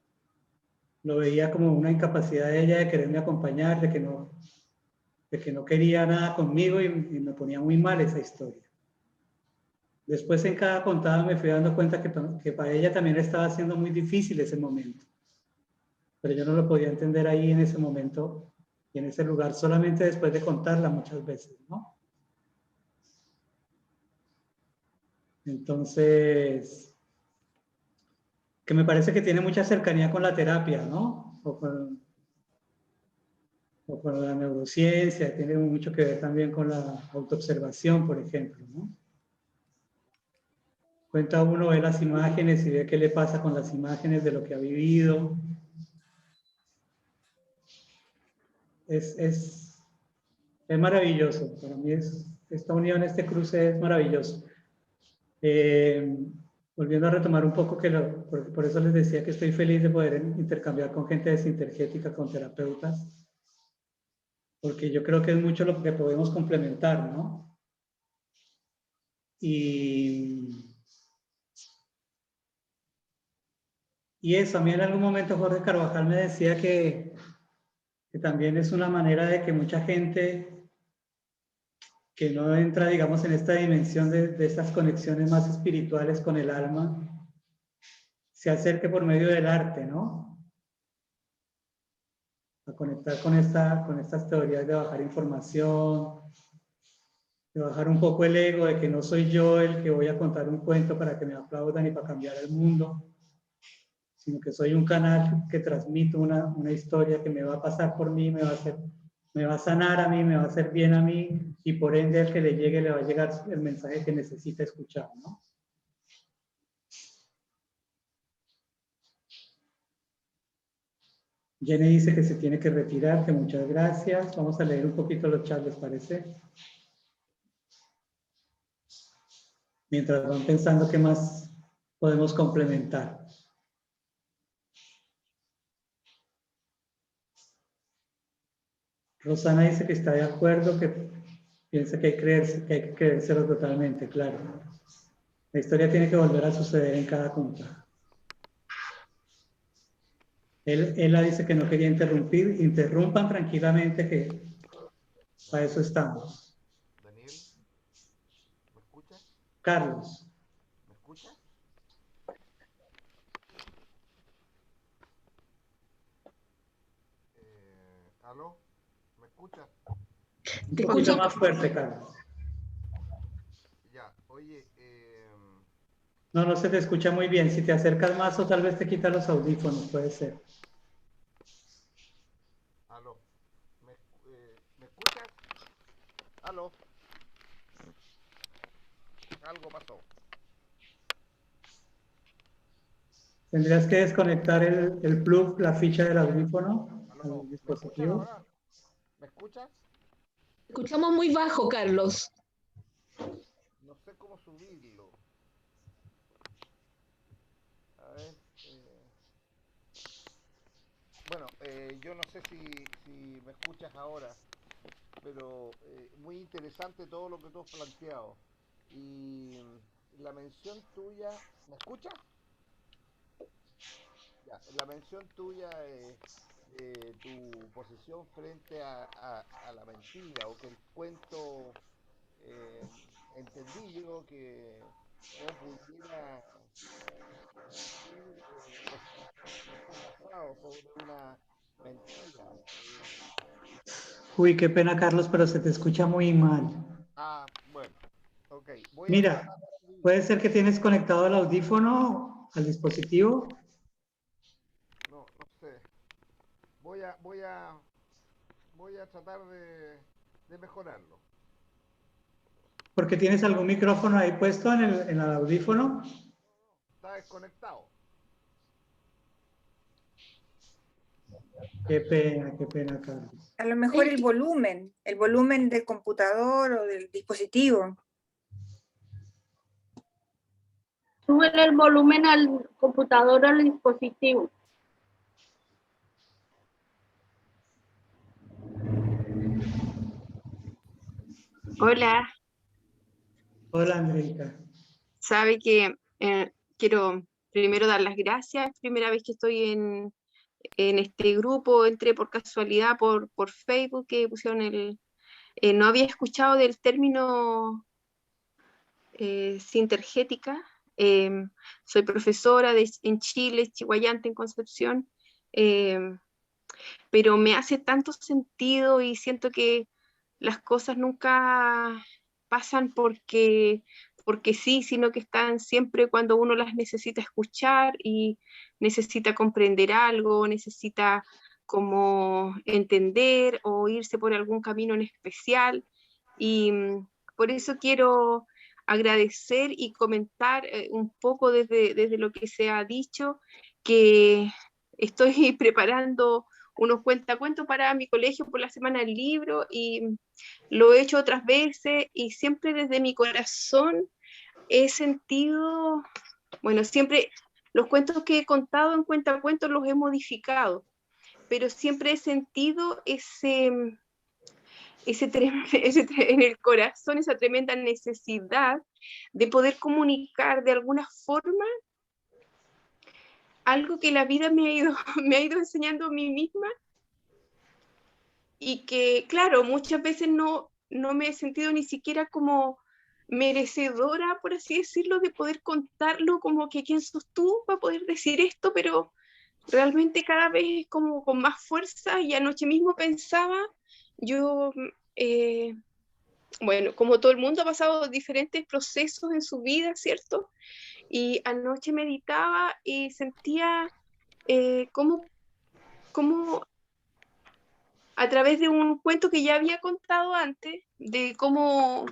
lo veía como una incapacidad de ella de quererme acompañar, de que no quería nada conmigo y me ponía muy mal esa historia. Después en cada contada me fui dando cuenta que para ella también estaba siendo muy difícil ese momento. Pero yo no lo podía entender ahí en ese momento y en ese lugar, solamente después de contarla muchas veces, ¿no? Entonces, que me parece que tiene mucha cercanía con la terapia, ¿no? O con la neurociencia, tiene mucho que ver también con la autoobservación, por ejemplo, ¿no? Cuenta uno, ve las imágenes y ve qué le pasa con las imágenes de lo que ha vivido. Es maravilloso, para mí esta unión, este cruce es maravilloso. Volviendo a retomar un poco, por eso les decía que estoy feliz de poder intercambiar con gente de Sintergética, con terapeutas, porque yo creo que es mucho lo que podemos complementar, ¿no? Y eso, a mí en algún momento Jorge Carvajal me decía que también es una manera de que mucha gente que no entra, digamos, en esta dimensión de estas conexiones más espirituales con el alma, se acerque por medio del arte, ¿no? A conectar con estas teorías de bajar información, de bajar un poco el ego, de que no soy yo el que voy a contar un cuento para que me aplaudan y para cambiar el mundo, sino que soy un canal que transmito una historia que me va a pasar por mí, me va a sanar a mí, me va a hacer bien a mí, y por ende al que le llegue le va a llegar el mensaje que necesita escuchar, ¿no? Jenny dice que se tiene que retirar, que muchas gracias. Vamos a leer un poquito los chats, ¿les parece? Mientras van pensando qué más podemos complementar. Rosana dice que está de acuerdo, que piensa que hay que creérselo totalmente, claro. La historia tiene que volver a suceder en cada contada. Ella dice que no quería interrumpir. Interrumpan tranquilamente, que para eso estamos. Daniel, ¿me escuchas? Carlos. ¿Me escuchas? ¿Aló? ¿Me escuchas? Un poquito más fuerte, Carlos. Ya, oye, No se te escucha muy bien. Si te acercas más o tal vez te quitas los audífonos, puede ser. aló, ¿me escuchas? Aló. Algo pasó. Tendrías que desconectar el plug, la ficha del audífono Aló, al dispositivo. ¿me escuchas? Escuchamos muy bajo, Carlos. No sé cómo subirlo. A ver. Bueno, yo no sé si me escuchas ahora, pero muy interesante todo lo que tú has planteado. Y la mención tuya, ¿me escuchas? Ya, la mención tuya, tu posición frente a la mentira, o que el cuento, entendí yo que no pudiera basado sobre una mentira. Uy, qué pena, Carlos, pero se te escucha muy mal. Bueno, ok. Mira, puede ser que tienes conectado el audífono al dispositivo. No sé. Voy a tratar de mejorarlo. Porque tienes algún micrófono ahí puesto en el audífono. Está desconectado. Qué pena, Carlos. A lo mejor el volumen del computador o del dispositivo. Sube el volumen al computador o al dispositivo. Hola. Hola, Andreita. Sabe que quiero primero dar las gracias. Es primera vez que estoy en este grupo. Entré por casualidad por Facebook, que pusieron no había escuchado del término sintergética. Soy profesora en Chile, Chihuayante, en Concepción, pero me hace tanto sentido y siento que las cosas nunca pasan porque sí, sino que están siempre cuando uno las necesita escuchar y necesita comprender algo, necesita como entender o irse por algún camino en especial. Y por eso quiero agradecer y comentar un poco desde lo que se ha dicho, que estoy preparando unos cuentacuentos para mi colegio por la Semana del Libro, y lo he hecho otras veces y siempre desde mi corazón he sentido, bueno, siempre los cuentos que he contado en cuentacuentos los he modificado, pero siempre he sentido en el corazón esa tremenda necesidad de poder comunicar de alguna forma algo que la vida me ha ido enseñando a mí misma, y que, claro, muchas veces no me he sentido ni siquiera como merecedora, por así decirlo, de poder contarlo, como que quién sos tú para poder decir esto, pero realmente cada vez es como con más fuerza. Y anoche mismo pensaba, yo, bueno, como todo el mundo ha pasado diferentes procesos en su vida, ¿cierto? Y anoche meditaba y sentía cómo a través de un cuento que ya había contado antes, de cómo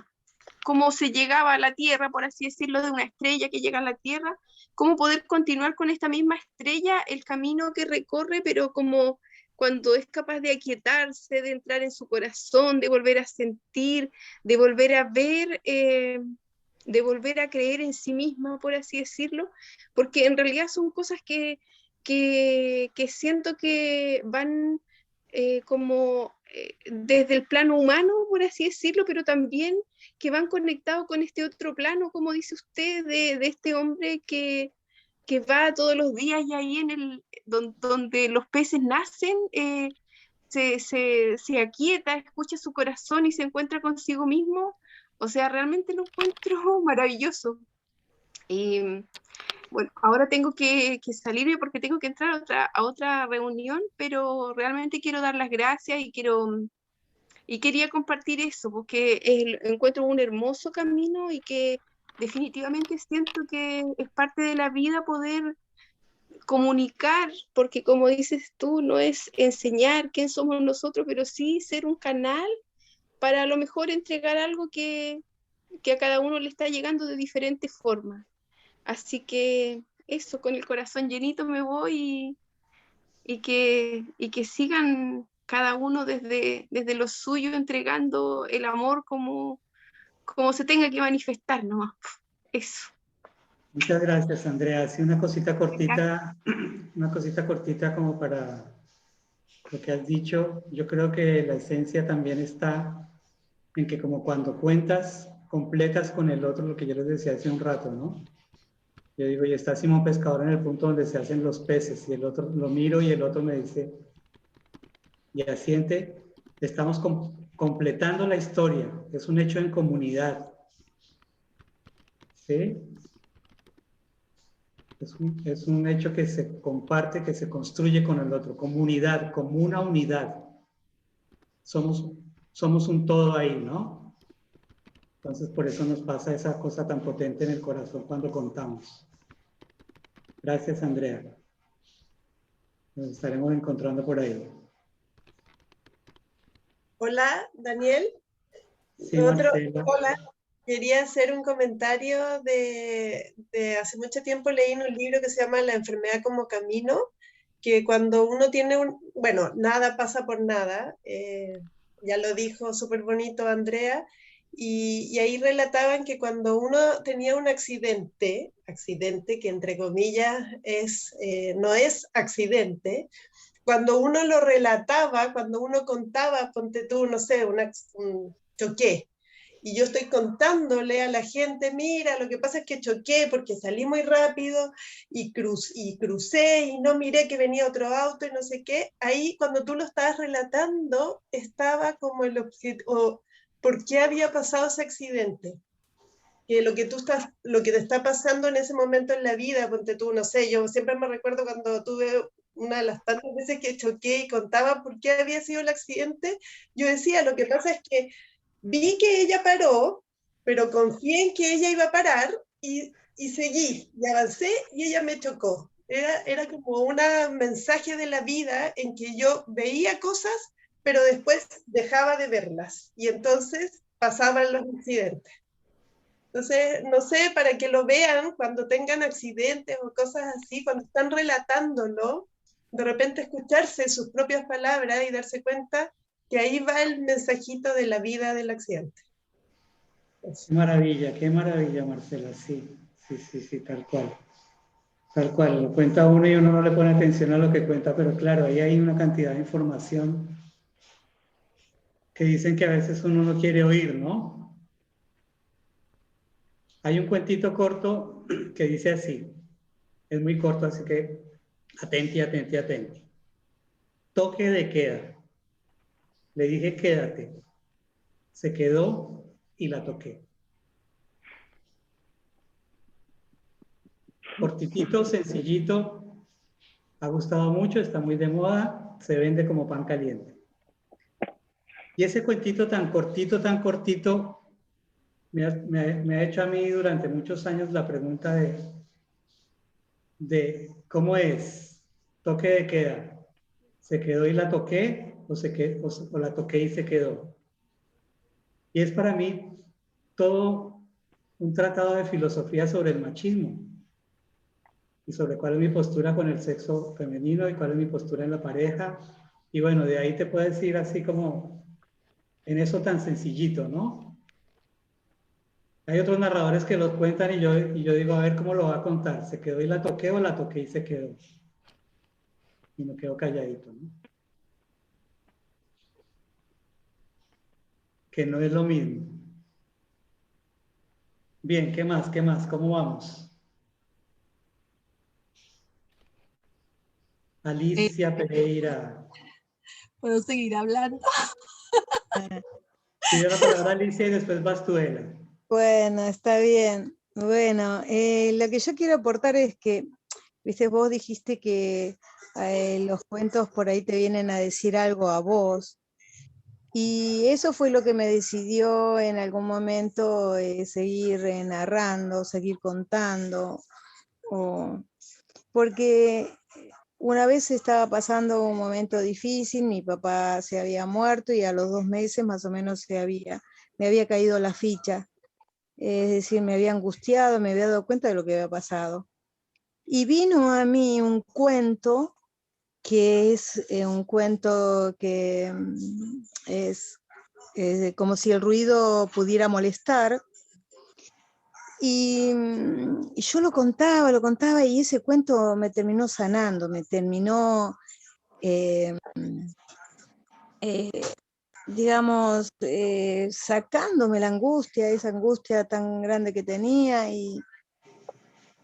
se llegaba a la Tierra, por así decirlo, de una estrella que llega a la Tierra, cómo poder continuar con esta misma estrella el camino que recorre, pero como cuando es capaz de aquietarse, de entrar en su corazón, de volver a sentir, de volver a ver, de volver a creer en sí misma, por así decirlo, porque en realidad son cosas que siento que van como desde el plano humano, por así decirlo, pero también que van conectados con este otro plano, como dice usted, de este hombre que va todos los días, y ahí donde los peces nacen, se aquieta, escucha su corazón y se encuentra consigo mismo. O sea, realmente lo encuentro maravilloso. Y bueno, ahora tengo que salirme porque tengo que entrar a otra reunión, pero realmente quiero dar las gracias y quería compartir eso, porque encuentro un hermoso camino y que definitivamente siento que es parte de la vida poder comunicar, porque como dices tú, no es enseñar quién somos nosotros, pero sí ser un canal para a lo mejor entregar algo que a cada uno le está llegando de diferentes formas. Así que eso, con el corazón llenito me voy, y que sigan cada uno desde lo suyo, entregando el amor como se tenga que manifestar, ¿no? Eso. Muchas gracias, Andrea. Sí, una cosita cortita como para lo que has dicho. Yo creo que la esencia también está en que como cuando cuentas, completas con el otro, lo que yo les decía hace un rato, ¿no? Yo digo, y está Simón Pescador en el punto donde se hacen los peces, y el otro lo miro y el otro me dice, y asiente, estamos completando la historia, es un hecho en comunidad. ¿Sí? Es un hecho que se comparte, que se construye con el otro, comunidad, como una unidad. Somos un todo ahí, ¿no? Entonces, por eso nos pasa esa cosa tan potente en el corazón cuando contamos. Gracias, Andrea. Nos estaremos encontrando por ahí. Hola, Daniel. Sí, Marcela. Hola. Quería hacer un comentario de hace mucho tiempo leí en un libro que se llama La enfermedad como camino, que cuando uno tiene bueno, nada pasa por nada, ya lo dijo súper bonito Andrea, y ahí relataban que cuando uno tenía un accidente que entre comillas no es accidente, cuando uno lo relataba, cuando uno contaba, ponte tú, no sé, un choque, y yo estoy contándole a la gente, mira, lo que pasa es que choqué porque salí muy rápido y crucé y no miré que venía otro auto y no sé qué, ahí cuando tú lo estabas relatando estaba como el objeto, ¿por qué había pasado ese accidente? Que lo que te está pasando en ese momento en la vida, ponte tú, no sé, yo siempre me recuerdo cuando tuve una de las tantas veces que choqué y contaba por qué había sido el accidente, yo decía, lo que pasa es que vi que ella paró, pero confié en que ella iba a parar y seguí, y avancé y ella me chocó. Era como un mensaje de la vida en que yo veía cosas, pero después dejaba de verlas, y entonces pasaban los accidentes. Entonces, no sé, para que lo vean cuando tengan accidentes o cosas así, cuando están relatándolo, de repente escucharse sus propias palabras y darse cuenta que ahí va el mensajito de la vida del accidente. Qué maravilla, Marcela, sí, tal cual. Tal cual, lo cuenta uno y uno no le pone atención a lo que cuenta, pero claro, ahí hay una cantidad de información que dicen que a veces uno no quiere oír, ¿no? Hay un cuentito corto que dice así, es muy corto, así que atenti. Toque de queda. Le dije quédate. Se quedó y la toqué. Cortitito, sencillito, ha gustado mucho, está muy de moda, se vende como pan caliente. Y ese cuentito tan cortito, me ha hecho a mí durante muchos años la pregunta de cómo es toque de queda. ¿Se quedó y la toqué o la toqué y se quedó? Y es para mí todo un tratado de filosofía sobre el machismo y sobre cuál es mi postura con el sexo femenino y cuál es mi postura en la pareja. Y bueno, de ahí te puedes ir así como en eso tan sencillito, ¿no? Hay otros narradores que los cuentan y yo digo, a ver cómo lo va a contar. ¿Se quedó y la toqué o la toqué y se quedó? Y me quedo calladito, ¿no? Que no es lo mismo. Bien, ¿qué más? ¿Cómo vamos? Alicia Pereira. ¿Puedo seguir hablando? Pido la palabra Alicia y después vas tú, Ela. Bueno, está bien. Bueno, lo que yo quiero aportar es que, viste, vos dijiste que los cuentos por ahí te vienen a decir algo a vos. Y eso fue lo que me decidió en algún momento seguir narrando, seguir contando. Porque una vez estaba pasando un momento difícil, mi papá se había muerto y a los 2 meses más o menos me había caído la ficha. Es decir, me había angustiado, me había dado cuenta de lo que había pasado. Y vino a mí un cuento que es un cuento que es como si el ruido pudiera molestar. Y yo lo contaba y ese cuento me terminó sanando, me terminó, digamos, sacándome la angustia, esa angustia tan grande que tenía.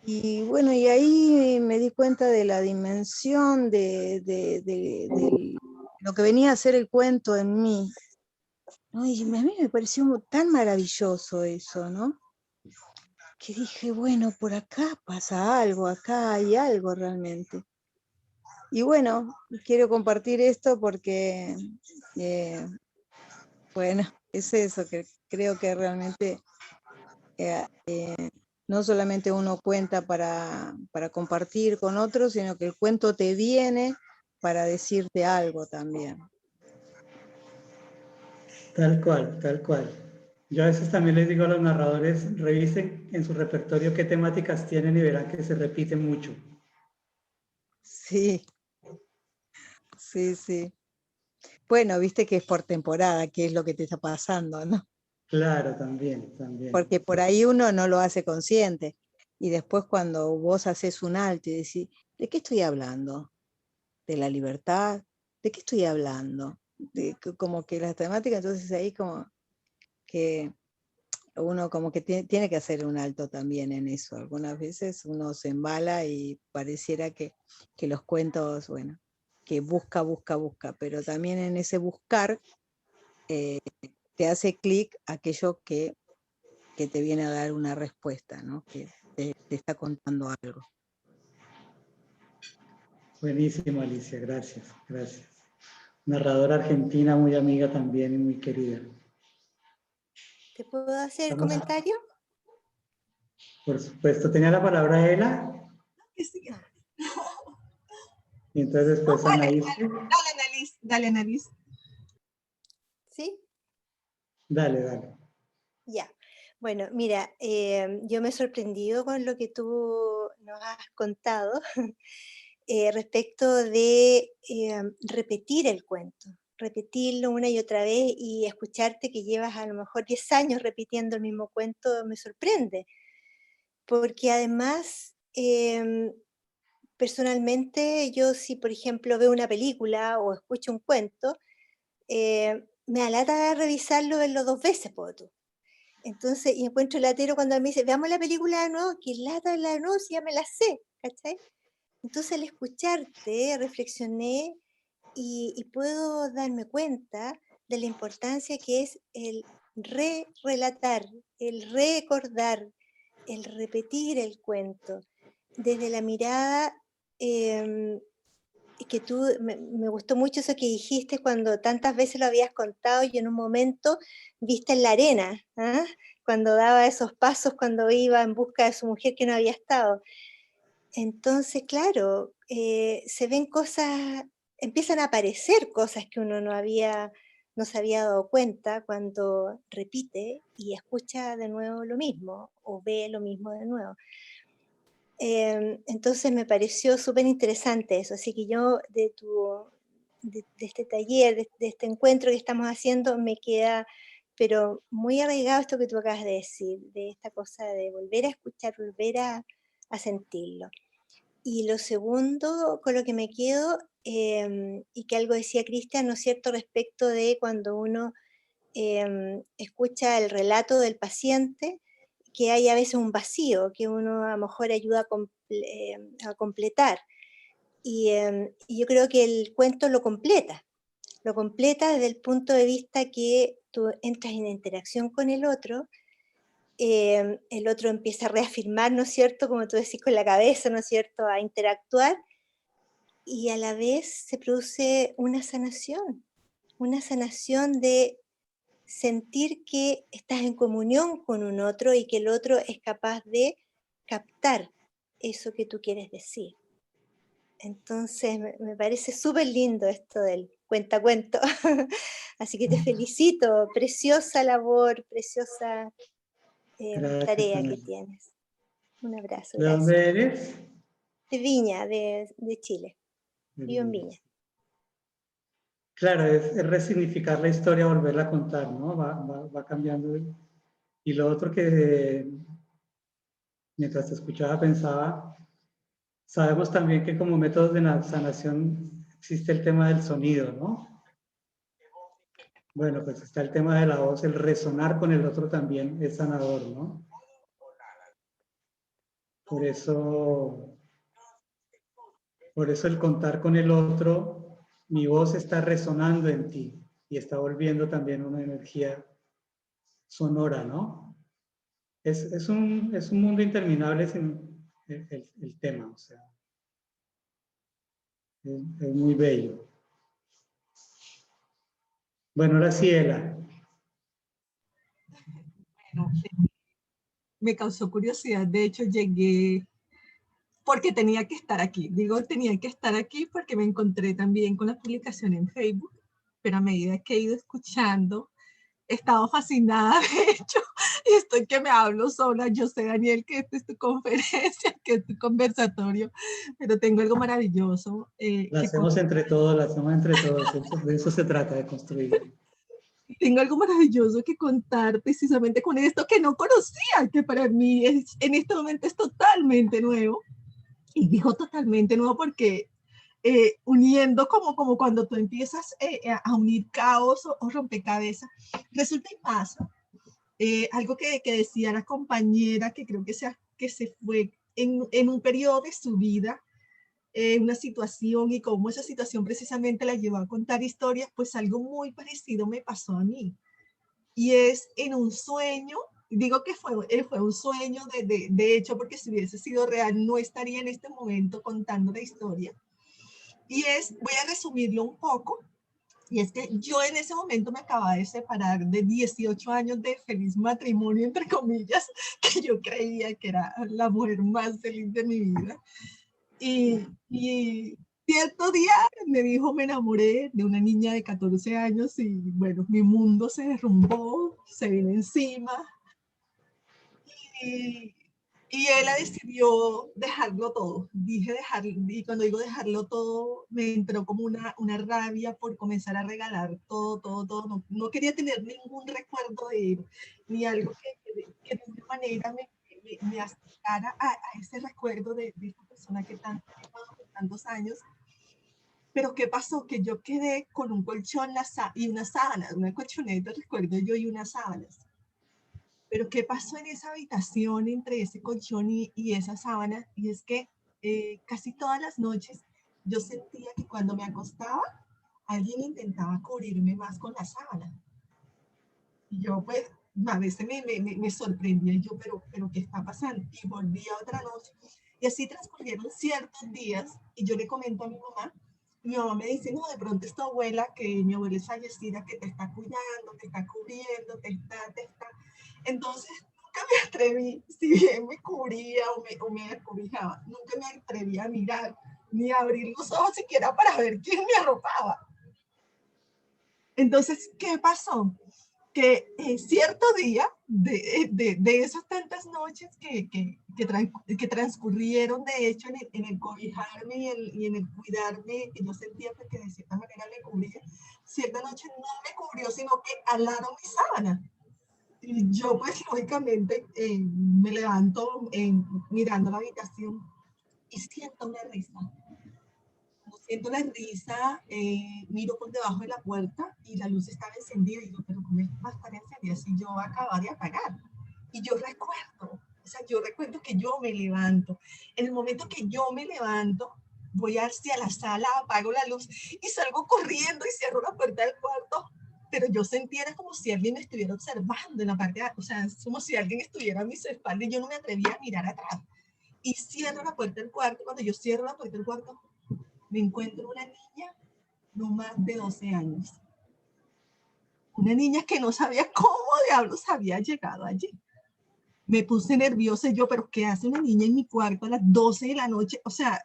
Y bueno, y ahí me di cuenta de la dimensión de lo que venía a ser el cuento en mí, ¿no? Y a mí me pareció tan maravilloso eso, ¿no? Que dije, bueno, por acá pasa algo, acá hay algo realmente. Y bueno, quiero compartir esto porque, bueno, es eso, que creo que realmente no solamente uno cuenta para compartir con otros, sino que el cuento te viene para decirte algo también. Tal cual. Yo a veces también les digo a los narradores, revisen en su repertorio qué temáticas tienen y verán que se repiten mucho. Sí. Bueno, viste que es por temporada, qué es lo que te está pasando, ¿no? Claro, también. Porque por ahí uno no lo hace consciente. Y después cuando vos haces un alto y decís, ¿de qué estoy hablando? ¿De la libertad? ¿De qué estoy hablando? Como que las temáticas, entonces ahí como que uno como que tiene que hacer un alto también en eso. Algunas veces uno se embala y pareciera que los cuentos, bueno, que busca, pero también en ese buscar te hace clic aquello que te viene a dar una respuesta, ¿no? Que te está contando algo. Buenísimo, Alicia, gracias, gracias. Narradora argentina, muy amiga también y muy querida. ¿Te puedo hacer Vamos. comentario? Por supuesto, tenía la palabra Ela, y entonces después Anaís. Dale, Annalise. ¿Sí? Dale. Ya. Bueno, mira, yo me he sorprendido con lo que tú nos has contado respecto de repetir el cuento, repetirlo una y otra vez y escucharte que llevas a lo mejor 10 años repitiendo el mismo cuento me sorprende, porque además personalmente yo si por ejemplo veo una película o escucho un cuento, me alata revisarlo, verlo 2 veces, po tú. Entonces, y encuentro latero cuando me dice, veamos la película de nuevo, que lata la de nuevo, si ya me la sé, ¿cachai? Entonces al escucharte, reflexioné y puedo darme cuenta de la importancia que es el re-relatar, el recordar, el repetir el cuento, desde la mirada que tú, me gustó mucho eso que dijiste cuando tantas veces lo habías contado y en un momento viste en la arena, ¿ah? Cuando daba esos pasos, cuando iba en busca de su mujer que no había estado. Entonces, claro, se ven cosas, empiezan a aparecer cosas que uno no se había dado cuenta cuando repite y escucha de nuevo lo mismo o ve lo mismo de nuevo. Entonces me pareció súper interesante eso, así que yo de este taller, de este encuentro que estamos haciendo, me queda pero muy arraigado esto que tú acabas de decir, de esta cosa de volver a escuchar, volver a sentirlo. Y lo segundo con lo que me quedo, y que algo decía Cristian, ¿no es cierto?, respecto de cuando uno escucha el relato del paciente, que hay a veces un vacío que uno a lo mejor ayuda a completar. Y yo creo que el cuento lo completa desde el punto de vista que tú entras en interacción con el otro empieza a reafirmar, ¿no es cierto?, como tú decís, con la cabeza, ¿no es cierto?, a interactuar, y a la vez se produce una sanación de sentir que estás en comunión con un otro y que el otro es capaz de captar eso que tú quieres decir. Entonces me parece súper lindo esto del cuentacuento. Así que te felicito, preciosa labor, preciosa Gracias, tarea Ana. que tienes. Un abrazo, ¿De gracias. dónde eres? De Viña, de Chile. Vivo en Viña. Claro, es resignificar la historia, volverla a contar, ¿no? Va cambiando. Y lo otro que mientras te escuchaba pensaba, sabemos también que como métodos de sanación existe el tema del sonido, ¿no? Bueno, pues está el tema de la voz, el resonar con el otro también es sanador, ¿no? Por eso el contar con el otro, mi voz está resonando en ti y está volviendo también una energía sonora, ¿no? Es un mundo interminable sin el tema, o sea, es muy bello. Bueno, ahora sí, Ela. Bueno, me causó curiosidad, de hecho llegué porque tenía que estar aquí. Digo, tenía que estar aquí porque me encontré también con la publicación en Facebook, pero a medida que he ido escuchando, he estado fascinada, de hecho, y estoy que me hablo sola. Yo sé, Daniel, que esta es tu conferencia, que es tu conversatorio, pero tengo algo maravilloso. La hacemos entre todos, de eso se trata, de construir. Tengo algo maravilloso que contar precisamente con esto que no conocía, que para mí en este momento es totalmente nuevo. Y digo totalmente nuevo porque uniendo como cuando tú empiezas a unir caos o rompecabezas, resulta y pasa algo que decía la compañera, que creo que se fue en un periodo de su vida, una situación, y cómo esa situación precisamente la llevó a contar historias, pues algo muy parecido me pasó a mí. Y es en un sueño, digo que fue un sueño de hecho, porque si hubiese sido real no estaría en este momento contando la historia. Y voy a resumirlo un poco, y es que yo en ese momento me acababa de separar de 18 años de feliz matrimonio, entre comillas, que yo creía que era la mujer más feliz de mi vida. Y cierto día me enamoré de una niña de 14 años y bueno, mi mundo se derrumbó, se vino encima. Y ella decidió dejarlo todo. Y cuando digo dejarlo todo, me entró como una rabia por comenzar a regalar todo. No quería tener ningún recuerdo de él, ni algo que de una manera me acercara a ese recuerdo de esta persona que tanto he amado por tantos años. Pero ¿qué pasó? Que yo quedé con un colchón y unas sábanas, una colchoneta, recuerdo yo, y unas sábanas. Pero ¿qué pasó en esa habitación entre ese colchón y esa sábana? Y es que casi todas las noches yo sentía que cuando me acostaba, alguien intentaba cubrirme más con la sábana. Y yo pues a veces me sorprendía, y yo, pero ¿qué está pasando? Y volvía otra noche. Y así transcurrieron ciertos días, y yo le comento a mi mamá, y mi mamá me dice, no, de pronto es tu abuela, que mi abuela es fallecida, que te está cuidando, te está cubriendo, te está. Entonces, nunca me atreví, si bien me cubría o me acobijaba, nunca me atreví a mirar, ni a abrir los ojos siquiera para ver quién me arropaba. Entonces, ¿qué pasó? Que cierto día, de esas tantas noches que transcurrieron, de hecho, en el cobijarme y en el cuidarme, que yo sentía que de cierta manera me cubría, cierta noche no me cubrió, sino que alaron mi sábana. Y yo, pues, lógicamente, me levanto mirando la habitación y siento una risa. Cuando siento la risa, miro por debajo de la puerta y la luz estaba encendida. Y yo, pero ¿cómo va a estar encendida si yo acabo de apagar? Y yo recuerdo que yo me levanto. En el momento que yo me levanto, voy hacia la sala, apago la luz y salgo corriendo y cierro la puerta del cuarto. Pero yo sentía como si alguien me estuviera observando en la parte, o sea, es como si alguien estuviera a mis espaldas y yo no me atrevía a mirar atrás. Y cierro la puerta del cuarto. Cuando yo cierro la puerta del cuarto, me encuentro una niña no más de 12 años. Una niña que no sabía cómo diablos había llegado allí. Me puse nerviosa y yo, pero ¿qué hace una niña en mi cuarto a las 12 de la noche? O sea,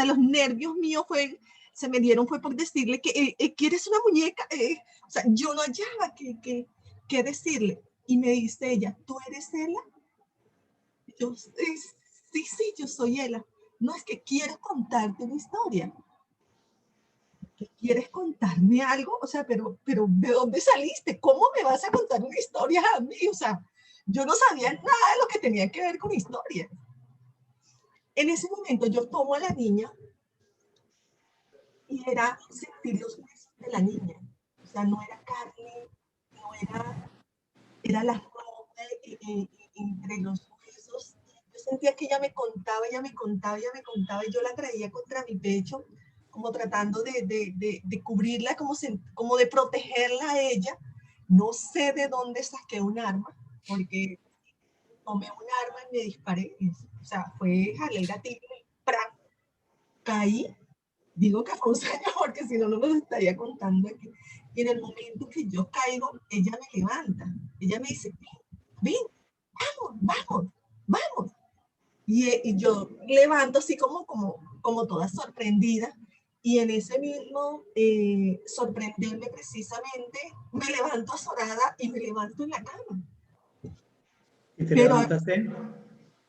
los nervios míos se me dieron fue por decirle que ¿quieres una muñeca? O sea, yo no hallaba qué decirle. Y me dice ella, ¿tú eres ella? Yo, sí, yo soy ella. No, es que quiero contarte una historia. ¿Quieres contarme algo? O sea, pero ¿de dónde saliste? ¿Cómo me vas a contar una historia a mí? O sea, yo no sabía nada de lo que tenía que ver con historia. En ese momento yo tomo a la niña y era sentir los huesos de la niña. O sea, no era carne, era la ropa entre los huesos. Yo sentía que ella me contaba, y yo la traía contra mi pecho, como tratando de cubrirla, como de protegerla a ella. No sé de dónde saqué un arma, porque tomé un arma y me disparé. O sea, jalé el gatillo y ¡pram! Caí. Digo que fue un sueño porque si no, no lo estaría contando aquí. Y en el momento que yo caigo, ella me levanta. Ella me dice, ven, vamos. Y yo levanto así como toda sorprendida. Y en ese mismo sorprenderme precisamente, me levanto azorada y me levanto en la cama. ¿Y te levantas en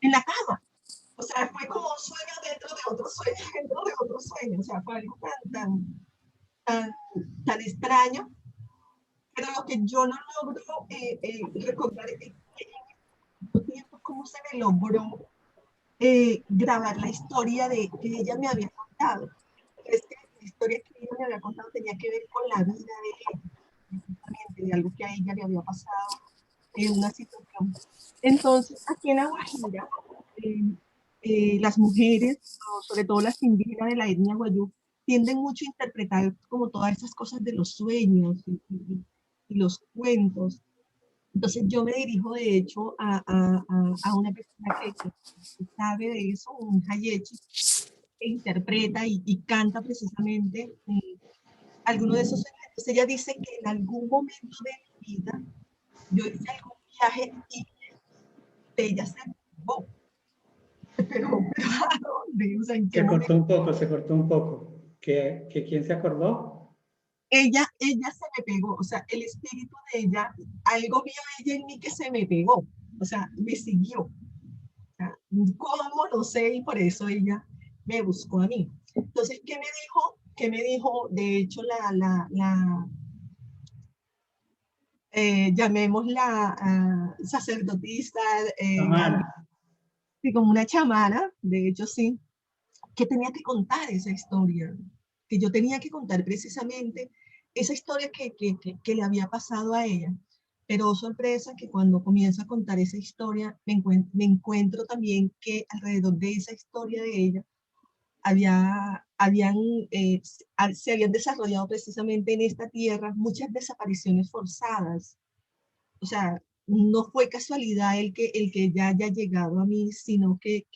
la cama? O sea, fue como un sueño dentro de otro sueño, O sea, fue algo tan extraño. Pero lo que yo no logro recordar es que en tiempo cómo se me logró grabar la historia que ella me había contado. Es que la historia que ella me había contado tenía que ver con la vida de ella. de algo que a ella le había pasado en una situación. Entonces, aquí en La Guajira, las mujeres, sobre todo las indígenas de la etnia guayú, tienden mucho a interpretar como todas esas cosas de los sueños y los cuentos. Entonces yo me dirijo de hecho a una persona que sabe de eso, un hayechi, que interpreta y canta precisamente algunos de esos sueños. Entonces ella dice que en algún momento de mi vida yo hice algún viaje y ella se acordó. Pero ¿a dónde? O sea, ¿en qué Se momento? cortó un poco, se cortó un poco. ¿Que quién se acordó? Ella se me pegó, o sea, el espíritu de ella, algo vio ella en mí que se me pegó, o sea, me siguió. O sea, ¿cómo? No sé, y por eso ella me buscó a mí. Entonces, ¿qué me dijo? ¿Qué me dijo? De hecho, llamémosla sacerdotisa, sí, como una chamana, de hecho sí, que tenía que contar esa historia, que yo tenía que contar precisamente esa historia que le había pasado a ella. Pero oh, sorpresa que cuando comienzo a contar esa historia, me encuentro también que alrededor de esa historia de ella se habían desarrollado precisamente en esta tierra muchas desapariciones forzadas. O sea, no fue casualidad el que ella haya llegado a mí, sino que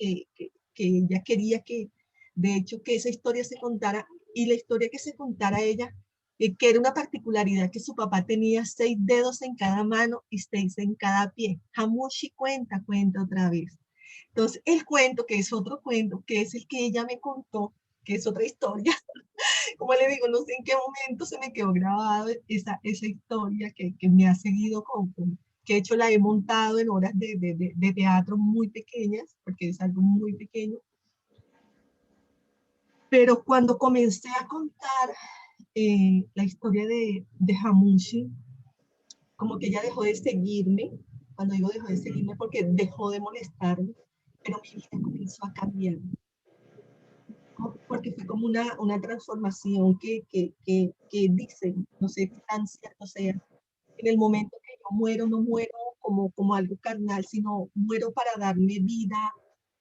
ella quería que, de hecho, que esa historia se contara, y la historia que se contara ella, que era una particularidad que su papá tenía 6 dedos en cada mano y 6 en cada pie. Hamushi cuenta otra vez. Entonces, el cuento, que es otro cuento, que es el que ella me contó, que es otra historia, como le digo, no sé en qué momento se me quedó grabada esa historia que me ha seguido que de hecho la he montado en horas de teatro muy pequeñas, porque es algo muy pequeño. Pero cuando comencé a contar la historia de Hamushi, como que ella dejó de seguirme, cuando digo dejó de seguirme porque dejó de molestarme, pero mi vida comenzó a cambiar. Porque fue como una transformación que dicen, no sé qué tan cierto sea, en el momento que yo muero, no muero como algo carnal, sino muero para darle vida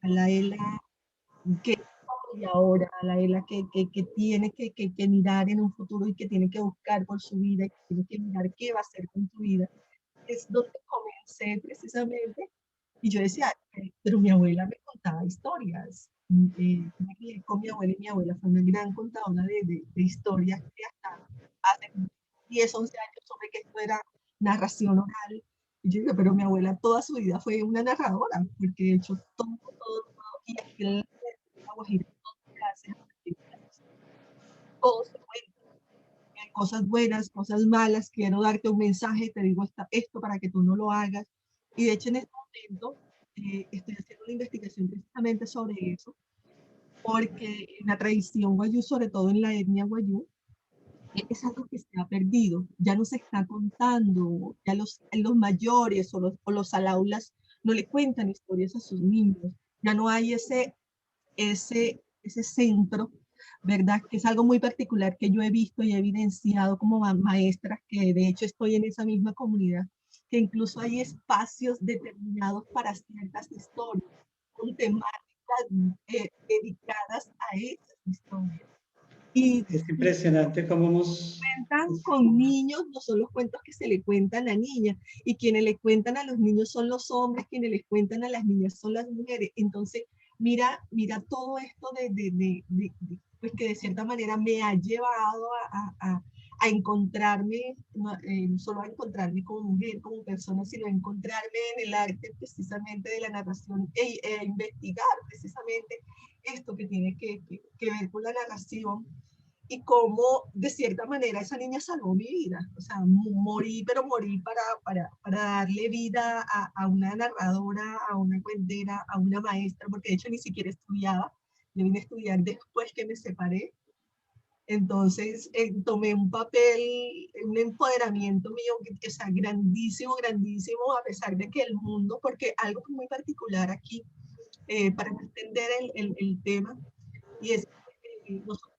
a la Ela que y ahora, a la Ela que tiene que mirar en un futuro y que tiene que buscar por su vida y que tiene que mirar qué va a hacer con su vida. Es donde comencé precisamente y yo decía, pero mi abuela me contaba historias. Con mi abuela, y mi abuela fue una gran contadora de historias que hasta hace 10, 11 años sobre que esto era narración oral. Y yo digo, pero mi abuela toda su vida fue una narradora, porque de hecho todo, y aquí en La Guajira, todo se cuenta. Hay cosas buenas, cosas malas, quiero darte un mensaje, te digo esto para que tú no lo hagas. Y de hecho en este momento estoy haciendo una investigación precisamente sobre eso, porque en la tradición guayú, sobre todo en la etnia guayú, es algo que se ha perdido, ya no se está contando, ya los mayores o los alaulas no le cuentan historias a sus niños, ya no hay ese centro, ¿verdad? Que es algo muy particular que yo he visto y he evidenciado como maestras, que de hecho estoy en esa misma comunidad, que incluso hay espacios determinados para ciertas historias, con temáticas dedicadas a esas historias. Y es impresionante cómo hemos... cuentan con niños, no son los cuentos que se le cuentan a la niña, y quienes le cuentan a los niños son los hombres, quienes les cuentan a las niñas son las mujeres. Entonces, mira todo esto pues que de cierta manera me ha llevado a encontrarme, no solo a encontrarme como mujer, como persona, sino a encontrarme en el arte precisamente de la narración e investigar precisamente esto que tiene que ver con la narración y cómo de cierta manera esa niña salvó mi vida. O sea, morí, pero morí para darle vida a una narradora, a una cuentera, a una maestra, porque de hecho ni siquiera estudiaba. Yo vine a estudiar después que me separé. Entonces tomé un papel, un empoderamiento mío, que es grandísimo, grandísimo, a pesar de que el mundo, porque algo muy particular aquí, para entender el tema, y es nosotros,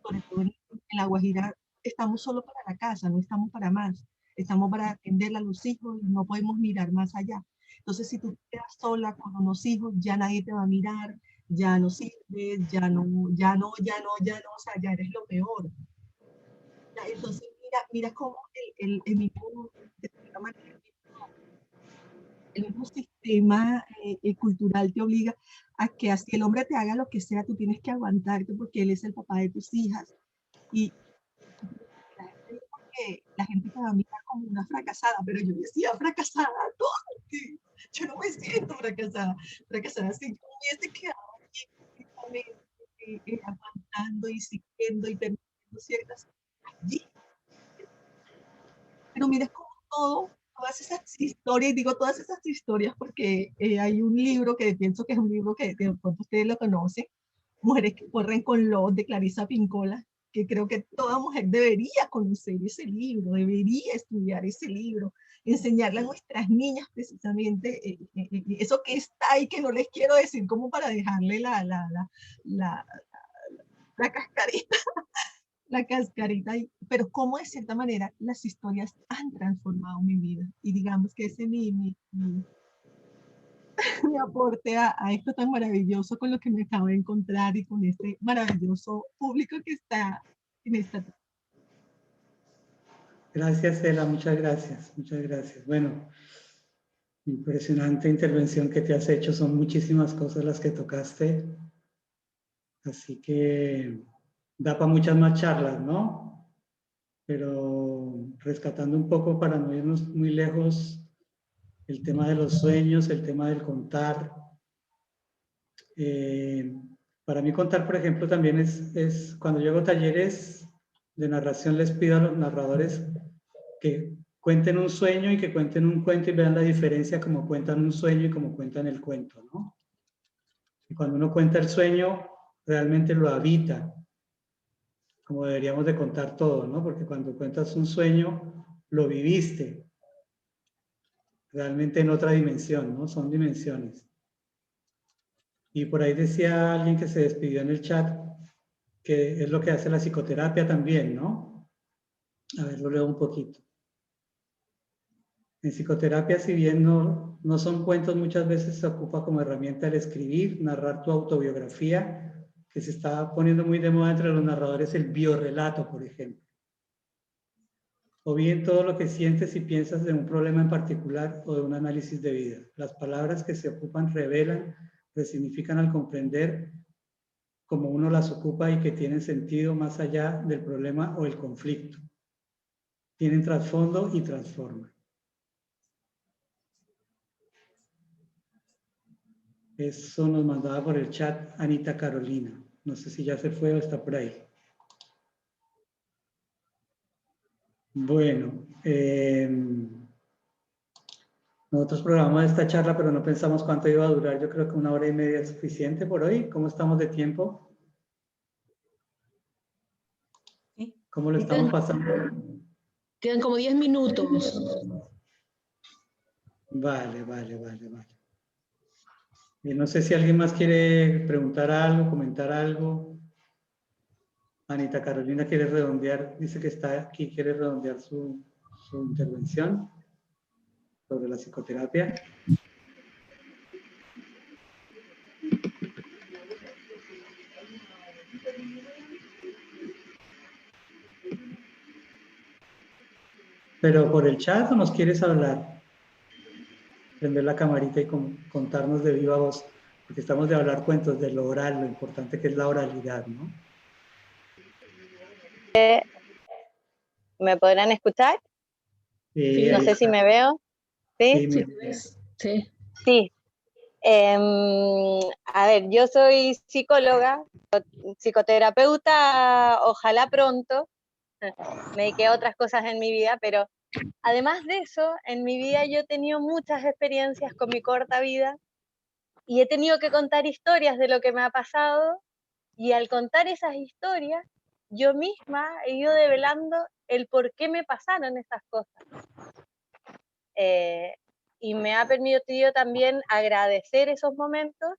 sobre todo en La Guajira, estamos solo para la casa, no estamos para más. Estamos para atender a los hijos y no podemos mirar más allá. Entonces, si tú te quedas sola con unos hijos, ya nadie te va a mirar, ya no sirves, o sea, ya eres lo peor. Entonces, mira cómo el mismo, de alguna manera, el mismo sistema cultural te obliga a que así el hombre te haga lo que sea, tú tienes que aguantarte porque él es el papá de tus hijas. Y la gente te va a mirar como una fracasada, pero yo decía fracasada, no, yo no me siento fracasada, si yo hubiese quedado aquí aguantando y siguiendo y permitiendo ciertas cosas allí. Pero mira cómo todas esas historias, digo todas esas historias porque hay un libro que pienso que es un libro que de pronto ustedes lo conocen, Mujeres que corren con lobos, de Clarissa Pinkola, que creo que toda mujer debería conocer ese libro, debería estudiar ese libro, enseñarle a nuestras niñas precisamente eso que está ahí, que no les quiero decir como para dejarle la cascarita, la cascarita, pero cómo de cierta manera las historias han transformado mi vida. Y digamos que ese es mi aporte a esto tan maravilloso con lo que me acabo de encontrar y con este maravilloso público que está en esta. Gracias, Ela, muchas gracias, muchas gracias. Bueno, impresionante intervención que te has hecho, son muchísimas cosas las que tocaste, así que da para muchas más charlas, ¿no? Pero rescatando un poco para no irnos muy lejos, el tema de los sueños, el tema del contar. Para mí contar, por ejemplo, también es cuando yo hago talleres de narración, les pido a los narradores que cuenten un sueño y que cuenten un cuento y vean la diferencia como cuentan un sueño y como cuentan el cuento, ¿no? Y cuando uno cuenta el sueño, realmente lo habita, como deberíamos de contar todo, ¿no? Porque cuando cuentas un sueño, lo viviste, realmente en otra dimensión, ¿no? Son dimensiones. Y por ahí decía alguien que se despidió en el chat, que es lo que hace la psicoterapia también, ¿no? A ver, lo leo un poquito. En psicoterapia, si bien no son cuentos, muchas veces se ocupa como herramienta el escribir, narrar tu autobiografía, que se está poniendo muy de moda entre los narradores el biorrelato, por ejemplo. O bien todo lo que sientes y piensas de un problema en particular o de un análisis de vida. Las palabras que se ocupan revelan, resignifican al comprender cómo uno las ocupa y que tienen sentido más allá del problema o el conflicto. Tienen trasfondo y transforman. Eso nos mandaba por el chat Anita Carolina. No sé si ya se fue o está por ahí. Bueno, nosotros programamos esta charla, pero no pensamos cuánto iba a durar. Yo creo que 1 hora y media es suficiente por hoy. ¿Cómo estamos de tiempo? ¿Cómo lo estamos pasando? Quedan como 10 minutos. Vale. No sé si alguien más quiere preguntar algo, comentar algo. Anita Carolina quiere redondear, dice que está aquí, quiere redondear su intervención sobre la psicoterapia. Pero por el chat, ¿o nos quieres hablar? Prender la camarita y contarnos de viva voz, porque estamos de hablar cuentos de lo oral, lo importante que es la oralidad, ¿no? ¿Me podrán escuchar? No sé si me veo. ¿Sí? Sí. A ver, yo soy psicóloga, psicoterapeuta, ojalá pronto. Me dediqué a otras cosas en mi vida, pero además de eso, en mi vida yo he tenido muchas experiencias con mi corta vida y he tenido que contar historias de lo que me ha pasado, y al contar esas historias, yo misma he ido develando el por qué me pasaron esas cosas. Y me ha permitido también agradecer esos momentos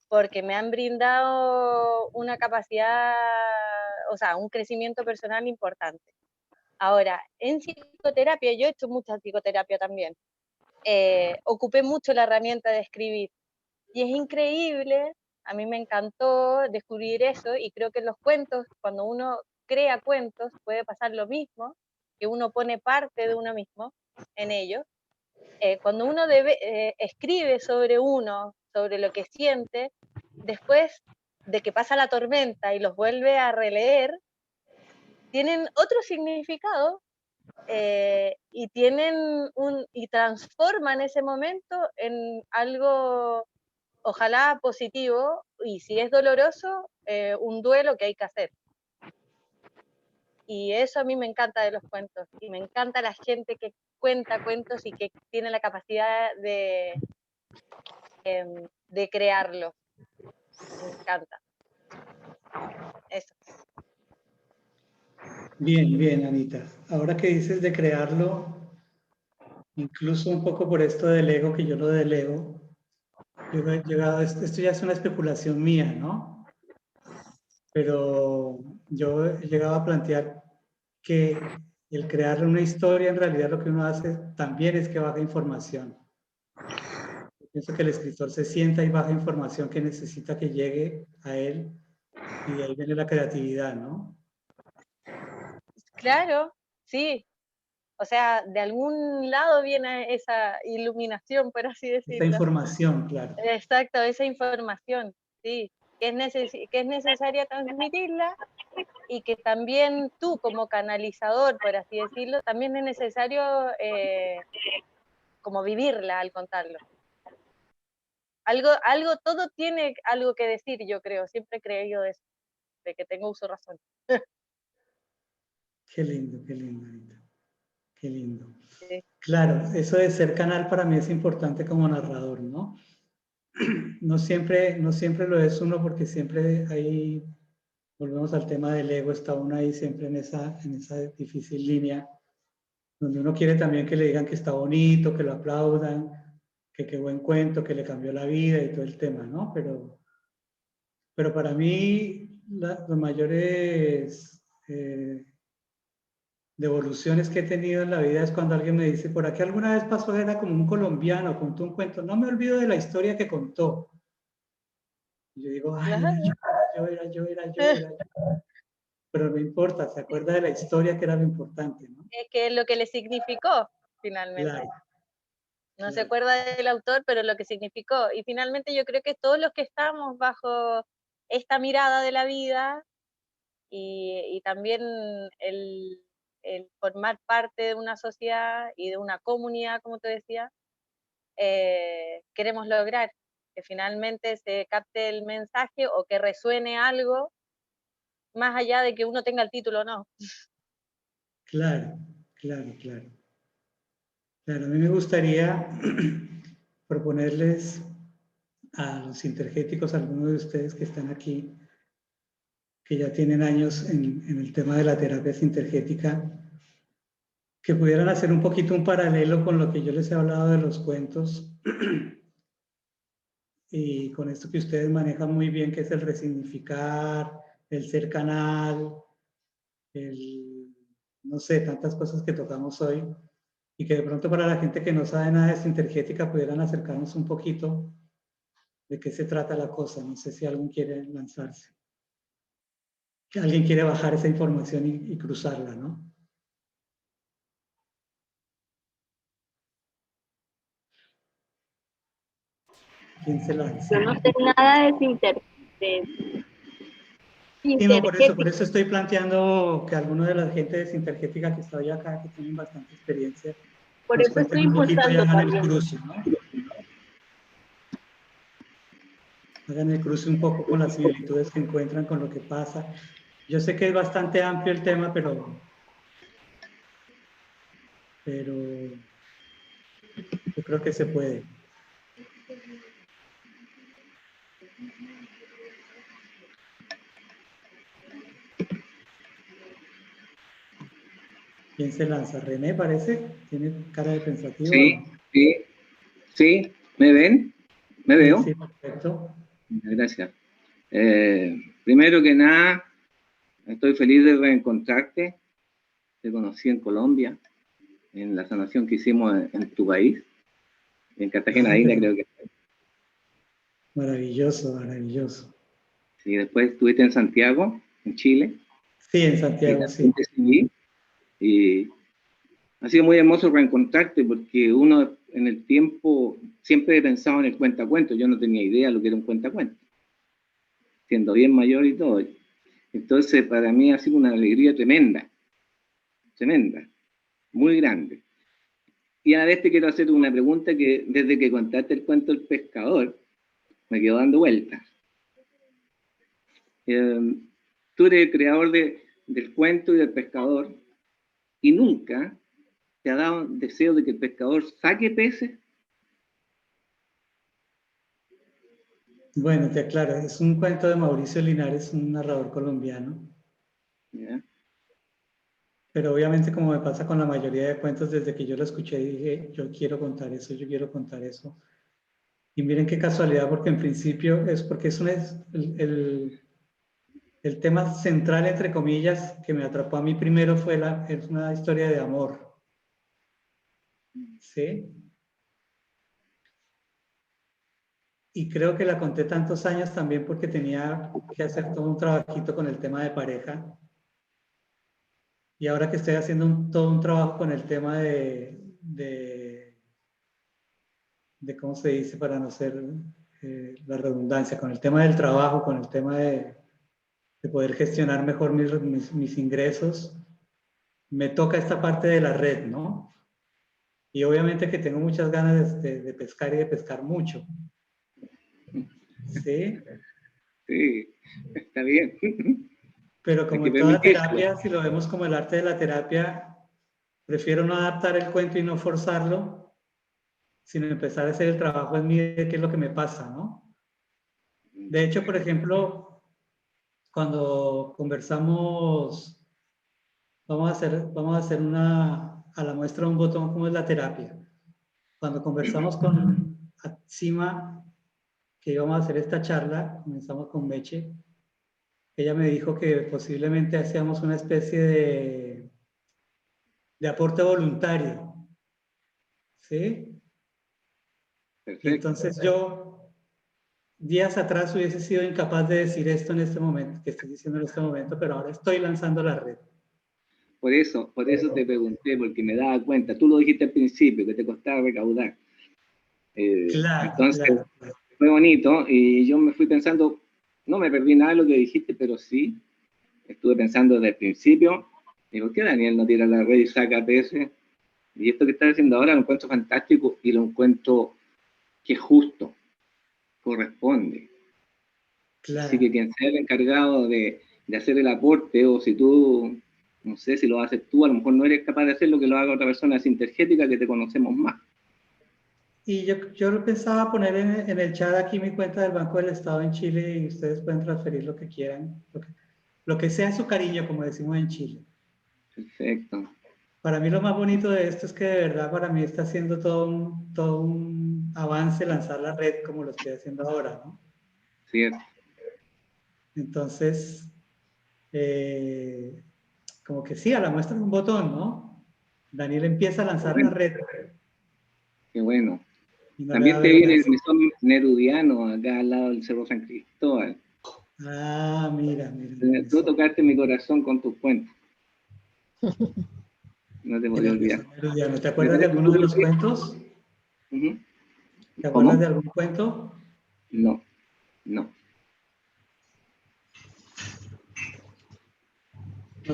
porque me han brindado una capacidad o sea, un crecimiento personal importante. Ahora, en psicoterapia, yo he hecho mucha psicoterapia también, ocupé mucho la herramienta de escribir. Y es increíble, a mí me encantó descubrir eso, y creo que en los cuentos, cuando uno crea cuentos, puede pasar lo mismo, que uno pone parte de uno mismo en ellos. Cuando uno escribe sobre uno, sobre lo que siente, después de que pasa la tormenta y los vuelve a releer, tienen otro significado y y transforman ese momento en algo, ojalá positivo, y si es doloroso, un duelo que hay que hacer. Y eso a mí me encanta de los cuentos, y me encanta la gente que cuenta cuentos y que tiene la capacidad de crearlo. Me encanta. Eso. Bien, bien, Anita. Ahora que dices de crearlo, incluso un poco por esto del ego, que yo lo delego, yo he llegado, esto ya es una especulación mía, ¿no? Pero yo he llegado a plantear que el crear una historia, en realidad lo que uno hace también es que baja información. Yo pienso que el escritor se sienta y baja información que necesita que llegue a él, y de ahí viene la creatividad, ¿no? Claro, sí. O sea, de algún lado viene esa iluminación, por así decirlo. Esta información, claro. Exacto, esa información, sí, que es necesaria transmitirla, y que también tú como canalizador, por así decirlo, también es necesario como vivirla al contarlo. Todo tiene algo que decir, yo creo, siempre he creído eso, de que tengo uso razón. Qué lindo, Anita. Qué lindo. Sí. Claro, eso de ser canal para mí es importante como narrador, ¿no? No siempre lo es uno, porque siempre ahí, volvemos al tema del ego, está uno ahí siempre en esa difícil línea, donde uno quiere también que le digan que está bonito, que lo aplaudan, que qué buen cuento, que le cambió la vida y todo el tema, ¿no? Pero para mí los mayores devoluciones que he tenido en la vida es cuando alguien me dice: por aquí alguna vez pasó, era como un colombiano, contó un cuento, no me olvido de la historia que contó. Y yo digo: ay, era yo. Pero no importa, se acuerda de la historia, que era lo importante, ¿no? Es que es lo que le significó, finalmente. Claro. No se acuerda del autor, pero lo que significó. Y finalmente yo creo que todos los que estamos bajo esta mirada de la vida, y también el formar parte de una sociedad y de una comunidad, como te decía, queremos lograr que finalmente se capte el mensaje o que resuene algo, más allá de que uno tenga el título o no. Claro. Claro, a mí me gustaría proponerles a los sintergéticos, a algunos de ustedes que están aquí, que ya tienen años en el tema de la terapia sintergética, que pudieran hacer un poquito un paralelo con lo que yo les he hablado de los cuentos, y con esto que ustedes manejan muy bien, que es el resignificar, el ser canal, no sé, tantas cosas que tocamos hoy, y que de pronto para la gente que no sabe nada de sintergética pudieran acercarnos un poquito de qué se trata la cosa. No sé si alguien quiere lanzarse. Que alguien quiere bajar esa información y cruzarla, ¿no? ¿Quién se lanza? Yo no sé nada de Sí, no, por eso estoy planteando que algunos de la gente de sintergética que está hoy acá, que tienen bastante experiencia, Por nos eso cuenten estoy un poquito y impulsando hagan el también. cruce, ¿no? Hagan el cruce un poco con las similitudes que encuentran con lo que pasa. Yo sé que es bastante amplio el tema, pero yo creo que se puede. ¿Quién se lanza? ¿René parece? ¿Tiene cara de pensativo? Sí. ¿Me ven? ¿Me veo? Sí, perfecto. Gracias. Primero que nada, Estoy feliz de reencontrarte. Te conocí en Colombia, en la sanación que hicimos en tu país, en Cartagena de India, creo que fue. Maravilloso, maravilloso. Sí, después estuviste en Santiago, en Chile. Sí, en Santiago, sí. Y ha sido muy hermoso reencontrarte porque uno en el tiempo siempre he pensado en el cuentacuentos. Yo no tenía idea de lo que era un cuentacuentos, siendo bien mayor y todo. Entonces, para mí ha sido una alegría tremenda, tremenda, muy grande. Y a la vez te quiero hacer una pregunta que desde que contaste el cuento del pescador, me quedo dando vueltas. Tú eres el creador del cuento y del pescador, y nunca te ha dado deseo de que el pescador saque peces. Bueno, te aclaro, es un cuento de Mauricio Linares, un narrador colombiano. ¿Ya? Pero obviamente, como me pasa con la mayoría de cuentos, desde que yo lo escuché dije, yo quiero contar eso, yo quiero contar eso. Y miren qué casualidad, porque en principio es porque es el tema central, entre comillas, que me atrapó a mí primero fue es una historia de amor. ¿Sí? Y creo que la conté tantos años también porque tenía que hacer todo un trabajito con el tema de pareja. Y ahora que estoy haciendo todo un trabajo con el tema de ¿cómo se dice para no ser la redundancia? Con el tema del trabajo, con el tema de poder gestionar mejor mis ingresos, me toca esta parte de la red, ¿no? Y obviamente que tengo muchas ganas de pescar y de pescar mucho. ¿Sí? Sí, está bien. Pero como en toda terapia, si lo vemos como el arte de la terapia, prefiero no adaptar el cuento y no forzarlo, sino empezar a hacer el trabajo en mí de qué es lo que me pasa, ¿no? De hecho, por ejemplo, cuando conversamos, vamos a hacer a la muestra un botón, ¿cómo es la terapia? Cuando conversamos con Sima, que íbamos a hacer esta charla, comenzamos con Meche, ella me dijo que posiblemente hacíamos una especie de aporte voluntario, ¿sí? Perfecto. Y entonces yo, días atrás hubiese sido incapaz de decir esto en este momento, que estoy diciendo en este momento, pero ahora estoy lanzando la red. Por eso te pregunté, porque me daba cuenta, tú lo dijiste al principio, que te costaba recaudar. Claro, entonces, claro. fue bonito, y yo me fui pensando, no me perdí nada de lo que dijiste, pero sí, estuve pensando desde el principio, digo, ¿por qué Daniel no tira la red y saca peces? Y esto que está haciendo ahora lo encuentro fantástico y lo encuentro que es justo, corresponde. Claro. Así que quien sea el encargado de hacer el aporte, o si tú, no sé si lo haces tú, a lo mejor no eres capaz de hacer lo que lo haga otra persona sintergética que te conocemos más. Y yo pensaba poner en el chat aquí mi cuenta del Banco del Estado en Chile y ustedes pueden transferir lo que quieran, lo que sea su cariño, como decimos en Chile. Perfecto. Para mí lo más bonito de esto es que de verdad para mí está haciendo todo un avance lanzar la red como lo estoy haciendo ahora, ¿no? Cierto. Entonces, como que sí, a la muestra de un botón, ¿no? Daniel empieza a lanzar la red. Qué bueno. No también te vi en el mesón nerudiano, acá al lado del Cerro San Cristóbal. Ah, mira. Tú tocaste mi corazón con tus cuentos. No te podía olvidar. Nerudiano. ¿Te acuerdas de alguno de los cuentos? ¿Te acuerdas de algún cuento? No. ¿No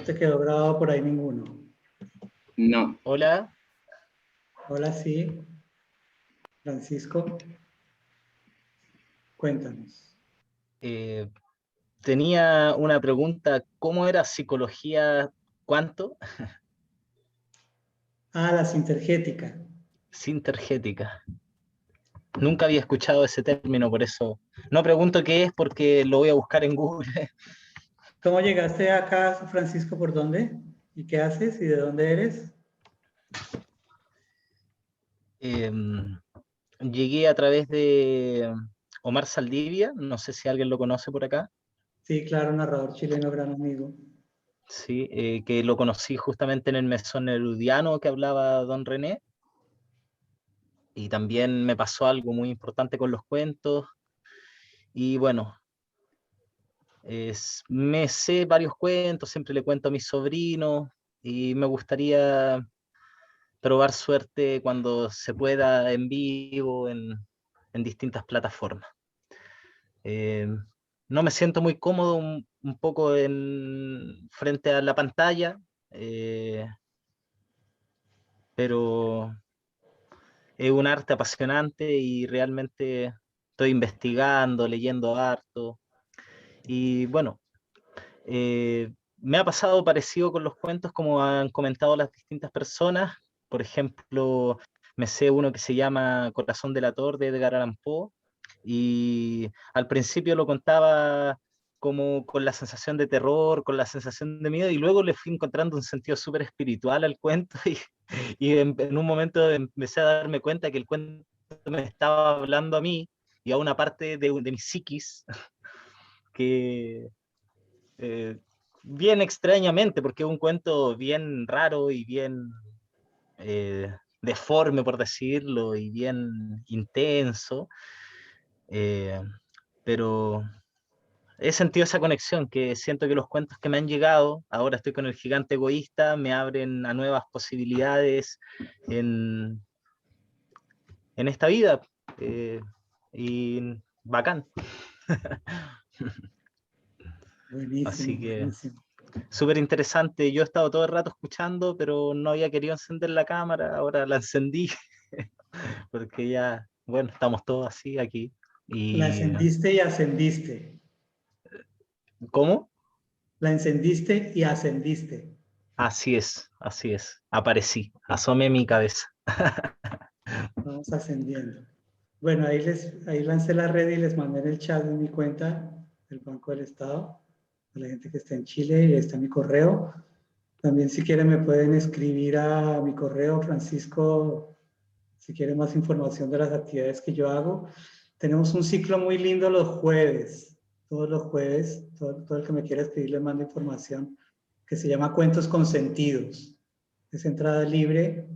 te quedó grabado por ahí ninguno? No. Hola. Hola, sí. Francisco, cuéntanos. Tenía una pregunta, ¿cómo era psicología cuánto? La sintergética. Sintergética. Nunca había escuchado ese término, por eso no pregunto qué es porque lo voy a buscar en Google. ¿Cómo llegaste acá, Francisco? ¿Por dónde? ¿Y qué haces? ¿Y de dónde eres? Llegué a través de Omar Saldivia, no sé si alguien lo conoce por acá. Sí, claro, narrador chileno, gran amigo. Sí, que lo conocí justamente en el mesón nerudiano que hablaba don René. Y también me pasó algo muy importante con los cuentos. Y bueno, me sé varios cuentos, siempre le cuento a mis sobrinos y me gustaría probar suerte cuando se pueda en vivo, en distintas plataformas. No me siento muy cómodo un poco frente a la pantalla, pero es un arte apasionante y realmente estoy investigando, leyendo harto. Y bueno, me ha pasado parecido con los cuentos, como han comentado las distintas personas. Por ejemplo, me sé uno que se llama Corazón delator de Edgar Allan Poe, y al principio lo contaba como con la sensación de terror, con la sensación de miedo, y luego le fui encontrando un sentido súper espiritual al cuento, y en un momento empecé a darme cuenta que el cuento me estaba hablando a mí y a una parte de mi psiquis que bien extrañamente, porque es un cuento bien raro y bien deforme, por decirlo, y bien intenso, pero he sentido esa conexión, que siento que los cuentos que me han llegado, ahora estoy con El gigante egoísta, me abren a nuevas posibilidades en, en esta vida, y bacán. Buenísimo, Así que buenísimo. súper interesante. Yo he estado todo el rato escuchando, pero no había querido encender la cámara, ahora la encendí, porque ya, bueno, estamos todos así aquí. La Y encendiste y ascendiste. ¿cómo? La encendiste y ascendiste. Así es, aparecí, asomé mi cabeza. Vamos ascendiendo. Bueno, ahí lancé la red y les mandé en el chat de mi cuenta del Banco del Estado, a la gente que está en Chile, y ahí está mi correo. También si quieren me pueden escribir a mi correo, Francisco, si quieren más información de las actividades que yo hago. Tenemos un ciclo muy lindo los jueves, todos los jueves, todo el que me quiera escribir le mando información, que se llama Cuentos Consentidos. Es entrada libre,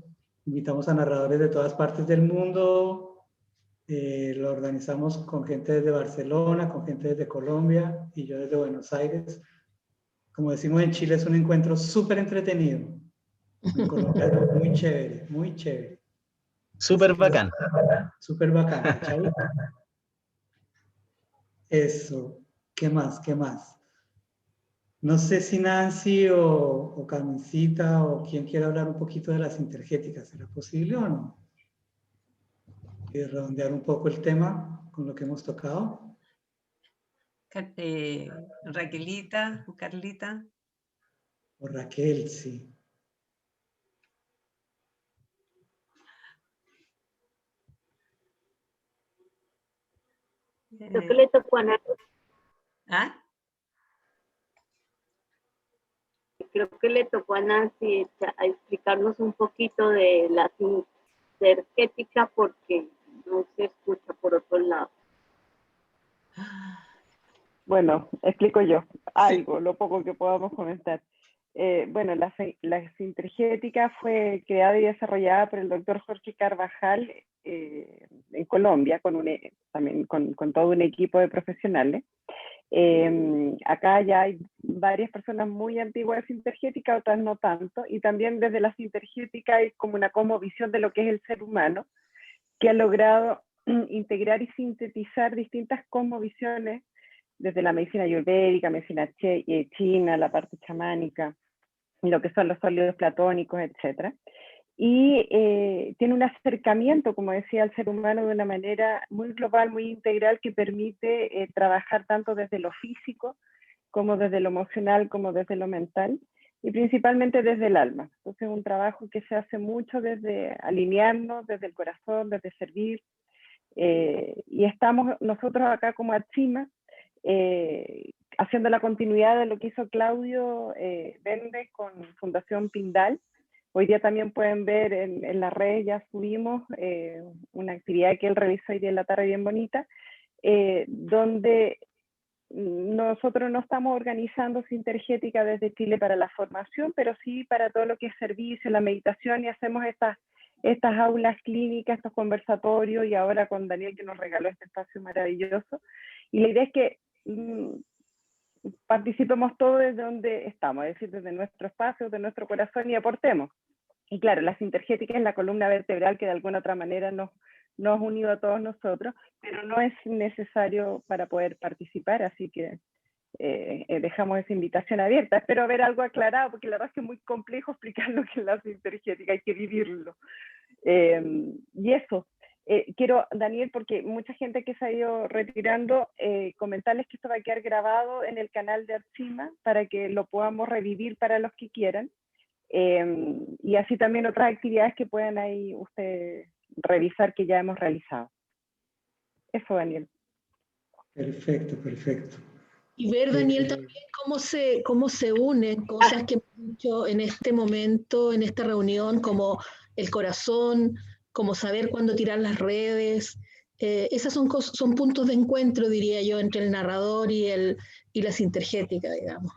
invitamos a narradores de todas partes del mundo, lo organizamos con gente desde Barcelona, con gente desde Colombia y yo desde Buenos Aires. Como decimos en Chile, es un encuentro súper entretenido. En Colombia es muy chévere, muy chévere. Súper bacán. Súper bacán, ¿cachai? Eso. ¿Qué más? ¿Qué más? No sé si Nancy o Carmencita o quien quiera hablar un poquito de las intergéticas. ¿Será posible o no? Y redondear un poco el tema con lo que hemos tocado. Raquelita o Carlita. O Raquel, sí. Creo que le tocó a Nancy. ¿Ah? Creo que le tocó a Nancy a explicarnos un poquito de la sinergética porque no se escucha por otro lado. Bueno, explico yo algo, lo poco que podamos comentar. Bueno, la sinergética fue creada y desarrollada por el doctor Jorge Carvajal en Colombia, también con todo un equipo de profesionales. Acá ya hay varias personas muy antiguas de sinergética, otras no tanto, y también desde la sinergética hay como una cosmovisión de lo que es el ser humano, que ha logrado integrar y sintetizar distintas cosmovisiones desde la medicina ayurvédica, medicina china, la parte chamánica, lo que son los sólidos platónicos, etc. Y tiene un acercamiento, como decía, al ser humano de una manera muy global, muy integral, que permite trabajar tanto desde lo físico, como desde lo emocional, como desde lo mental, y principalmente desde el alma. Entonces es un trabajo que se hace mucho desde alinearnos, desde el corazón, desde servir, y estamos nosotros acá como Achima, haciendo la continuidad de lo que hizo Claudio Vende con Fundación Pindal. Hoy día también pueden ver en las redes, ya subimos una actividad que él realizó hoy día en la tarde bien bonita, donde nosotros no estamos organizando Sintergética desde Chile para la formación, pero sí para todo lo que es servicio, la meditación, y hacemos estas aulas clínicas, estos conversatorios, y ahora con Daniel, que nos regaló este espacio maravilloso. Y la idea es que participemos todos desde donde estamos, es decir, desde nuestro espacio, de nuestro corazón, y aportemos. Y claro, la Sintergética es la columna vertebral que de alguna otra manera nos ha unido a todos nosotros, pero no es necesario para poder participar, así que dejamos esa invitación abierta. Espero haber algo aclarado, porque la verdad es que es muy complejo explicar lo que es la Sintergética, hay que vivirlo. Y eso, quiero, Daniel, porque mucha gente que se ha ido retirando, comentarles que esto va a quedar grabado en el canal de Archima para que lo podamos revivir para los que quieran. Y así también otras actividades que puedan ahí ustedes revisar que ya hemos realizado. Eso, Daniel. Perfecto, perfecto. Y ver, Daniel, también cómo se unen cosas que hemos dicho en este momento, en esta reunión, como el corazón, como saber cuándo tirar las redes. Esas son puntos de encuentro, diría yo, entre el narrador y la sintergética, digamos.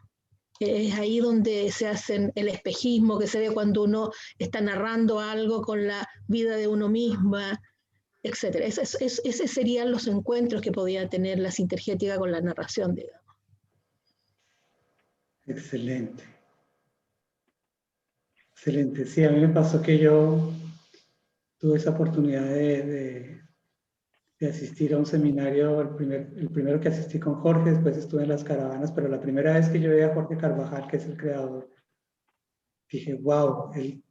Es ahí donde se hacen el espejismo que se ve cuando uno está narrando algo con la vida de uno misma, etc. Esos serían los encuentros que podía tener la sintergética con la narración, digamos. Excelente. Excelente. Sí, a mí me pasó que yo tuve esa oportunidad de asistir a un seminario, el primero que asistí con Jorge, después estuve en las caravanas, pero la primera vez que yo vi a Jorge Carvajal, que es el creador, dije, wow, él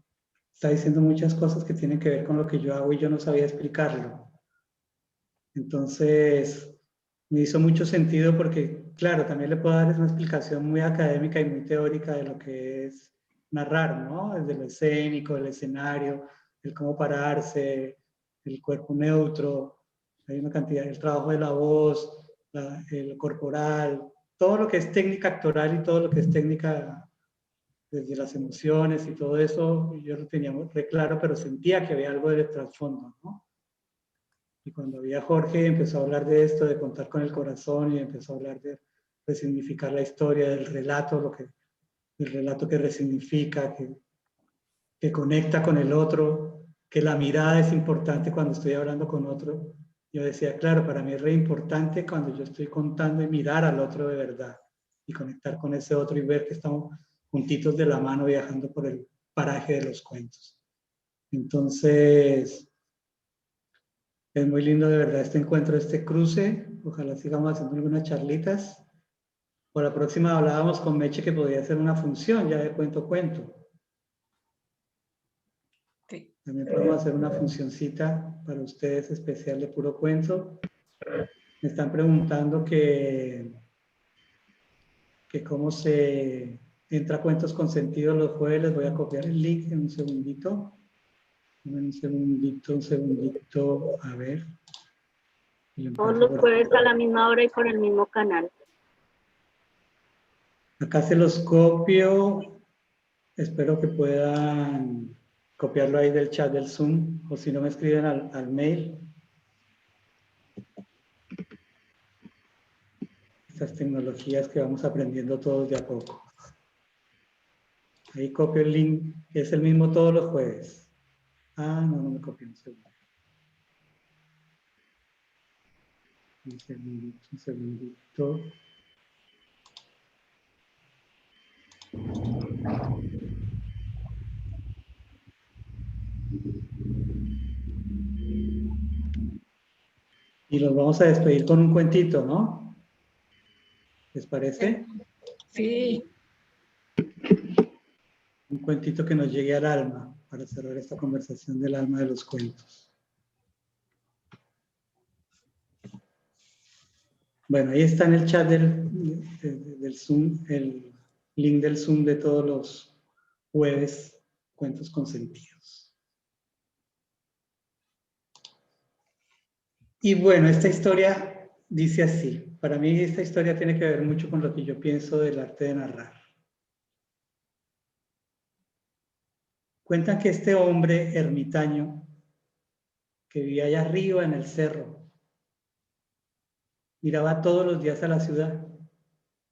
está diciendo muchas cosas que tienen que ver con lo que yo hago y yo no sabía explicarlo. Entonces, me hizo mucho sentido porque, claro, también le puedo dar una explicación muy académica y muy teórica de lo que es narrar, ¿no? Desde lo escénico, el escenario, el cómo pararse, el cuerpo neutro, hay una cantidad, el trabajo de la voz, el corporal, todo lo que es técnica actoral y todo lo que es técnica desde las emociones y todo eso, yo lo tenía muy claro, pero sentía que había algo de trasfondo, ¿no? Y cuando vi a Jorge empezó a hablar de esto, de contar con el corazón, y empezó a hablar de resignificar la historia, del relato, el relato que resignifica, que conecta con el otro, que la mirada es importante cuando estoy hablando con otro. Yo decía, claro, para mí es re importante cuando yo estoy contando y mirar al otro de verdad y conectar con ese otro y ver que estamos juntitos de la mano viajando por el paraje de los cuentos. Entonces, es muy lindo de verdad este encuentro, este cruce. Ojalá sigamos haciendo algunas charlitas. Por la próxima hablábamos con Meche que podía hacer una función ya de cuento. Sí. También podemos hacer una funcioncita para ustedes especial de puro cuento. Me están preguntando que cómo se entra a Cuentos con Sentido los jueves. Les voy a copiar el link en un segundito. Un segundito, a ver. Todos los jueves a la misma hora y por el mismo canal. Acá se los copio. Espero que puedan copiarlo ahí del chat del Zoom, o si no me escriben al mail. Estas tecnologías que vamos aprendiendo todos de a poco. Ahí copio el link, que es el mismo todos los jueves. Ah, no me copié un segundo. Un segundito. Y los vamos a despedir con un cuentito, ¿no? ¿Les parece? Sí. Un cuentito que nos llegue al alma, para cerrar esta conversación del alma de los cuentos. Bueno, ahí está en el chat del Zoom, el link del Zoom de todos los jueves, Cuentos con Sentidos. Y bueno, esta historia dice así. Para mí esta historia tiene que ver mucho con lo que yo pienso del arte de narrar. Cuentan que este hombre ermitaño, que vivía allá arriba en el cerro, miraba todos los días a la ciudad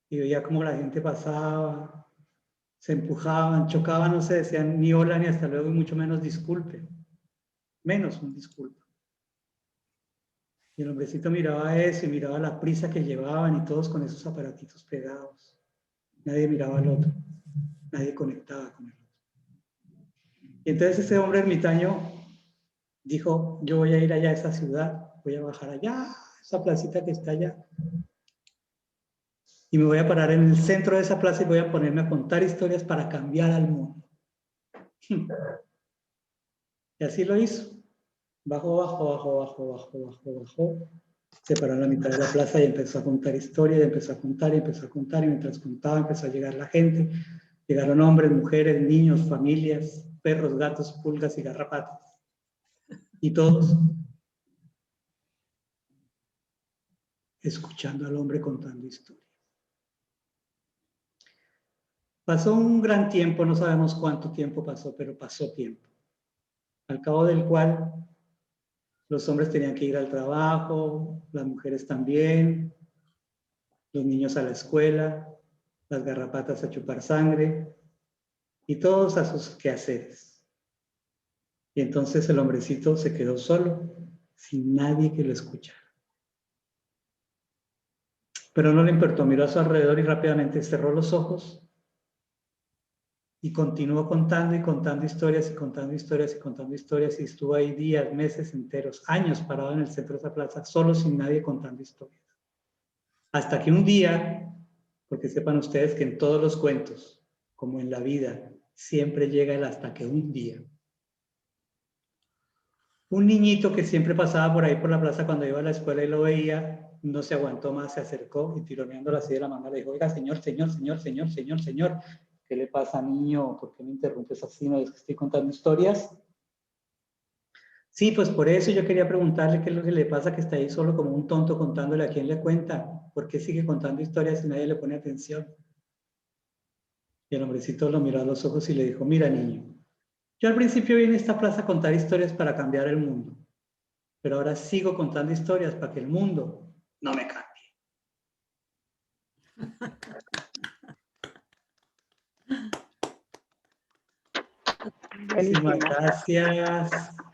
y veía cómo la gente pasaba, se empujaban, chocaban, no se decían ni hola ni hasta luego y mucho menos disculpe, menos un disculpe. Y el hombrecito miraba eso y miraba la prisa que llevaban y todos con esos aparatitos pegados. Nadie miraba al otro, nadie conectaba con el otro. Y entonces ese hombre ermitaño dijo, yo voy a ir allá a esa ciudad, voy a bajar allá, esa placita que está allá. Y me voy a parar en el centro de esa plaza y voy a ponerme a contar historias para cambiar al mundo. Y así lo hizo. Bajó. Se paró en la mitad de la plaza y empezó a contar historias, y empezó a contar, y empezó a contar, y mientras contaba empezó a llegar la gente. Llegaron hombres, mujeres, niños, familias, perros, gatos, pulgas y garrapatas. Y todos escuchando al hombre contando historias. Pasó un gran tiempo, no sabemos cuánto tiempo pasó, pero pasó tiempo. Al cabo del cual los hombres tenían que ir al trabajo, las mujeres también, los niños a la escuela, las garrapatas a chupar sangre y todos a sus quehaceres. Y entonces el hombrecito se quedó solo, sin nadie que lo escuchara. Pero no le importó, miró a su alrededor y rápidamente cerró los ojos y continuó contando y contando historias y contando historias y contando historias y estuvo ahí días, meses enteros, años parado en el centro de esa plaza, solo sin nadie contando historias. Hasta que un día, porque sepan ustedes que en todos los cuentos, como en la vida, siempre llega el hasta que un día. Un niñito que siempre pasaba por ahí por la plaza cuando iba a la escuela y lo veía, no se aguantó más, se acercó y tironeándolo así de la mano le dijo, oiga, señor, ¿qué le pasa, niño? ¿Por qué me interrumpes así? ¿No es que estoy contando historias? Sí, pues por eso yo quería preguntarle qué es lo que le pasa, que está ahí solo como un tonto contándole a quién le cuenta. ¿Por qué sigue contando historias y nadie le pone atención? Y el hombrecito lo miró a los ojos y le dijo, mira, niño, yo al principio vine a esta plaza a contar historias para cambiar el mundo, pero ahora sigo contando historias para que el mundo no me cambie. Muchísimas gracias.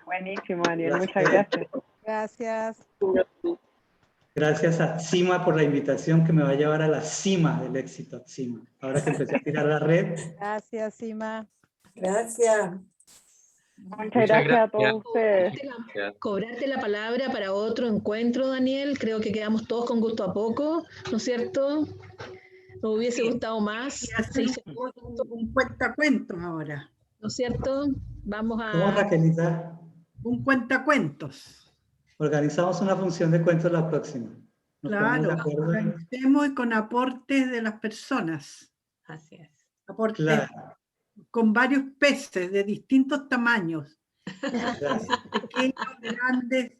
Buenísimo, Ariel, muchas gracias. Gracias. Gracias a Atsima por la invitación que me va a llevar a la cima del éxito, Atsima. Ahora que empecé a tirar la red. Gracias, Sima. Gracias. Muchas gracias a todos ustedes. Cobrarte la palabra para otro encuentro, Daniel. Creo que quedamos todos con gusto a poco, ¿no es cierto? Nos hubiese gustado más. Un cuentacuentos ahora. ¿No es cierto? Vamos a... ¿Cómo, Raquelita? Un cuentacuentos. Organizamos una función de cuentos la próxima. Nos ponemos de Claro, acuerdo. organicemos y con aportes de las personas. Así es. Aportes Claro. con varios peces de distintos tamaños. Pequeños, grandes,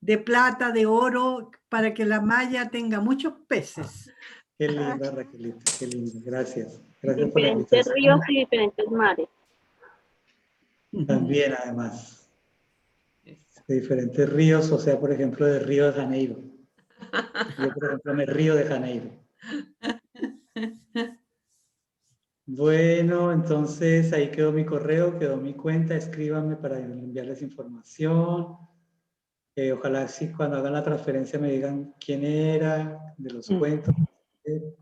de plata, de oro, para que la malla tenga muchos peces. Qué linda, Raquelita, qué linda. Gracias. Gracias por la Diferentes invitación. ríos y diferentes mares. También, además. De diferentes ríos, o sea, por ejemplo, de Río de Janeiro. Yo, por ejemplo, me río de Janeiro. Bueno, entonces ahí quedó mi correo, quedó mi cuenta, escríbanme para enviarles información. Ojalá sí, cuando hagan la transferencia me digan quién era, de los cuentos, de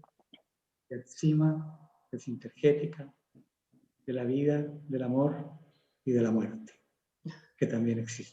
Atsima, de Sintergética, de la vida, del amor y de la muerte, que también existe.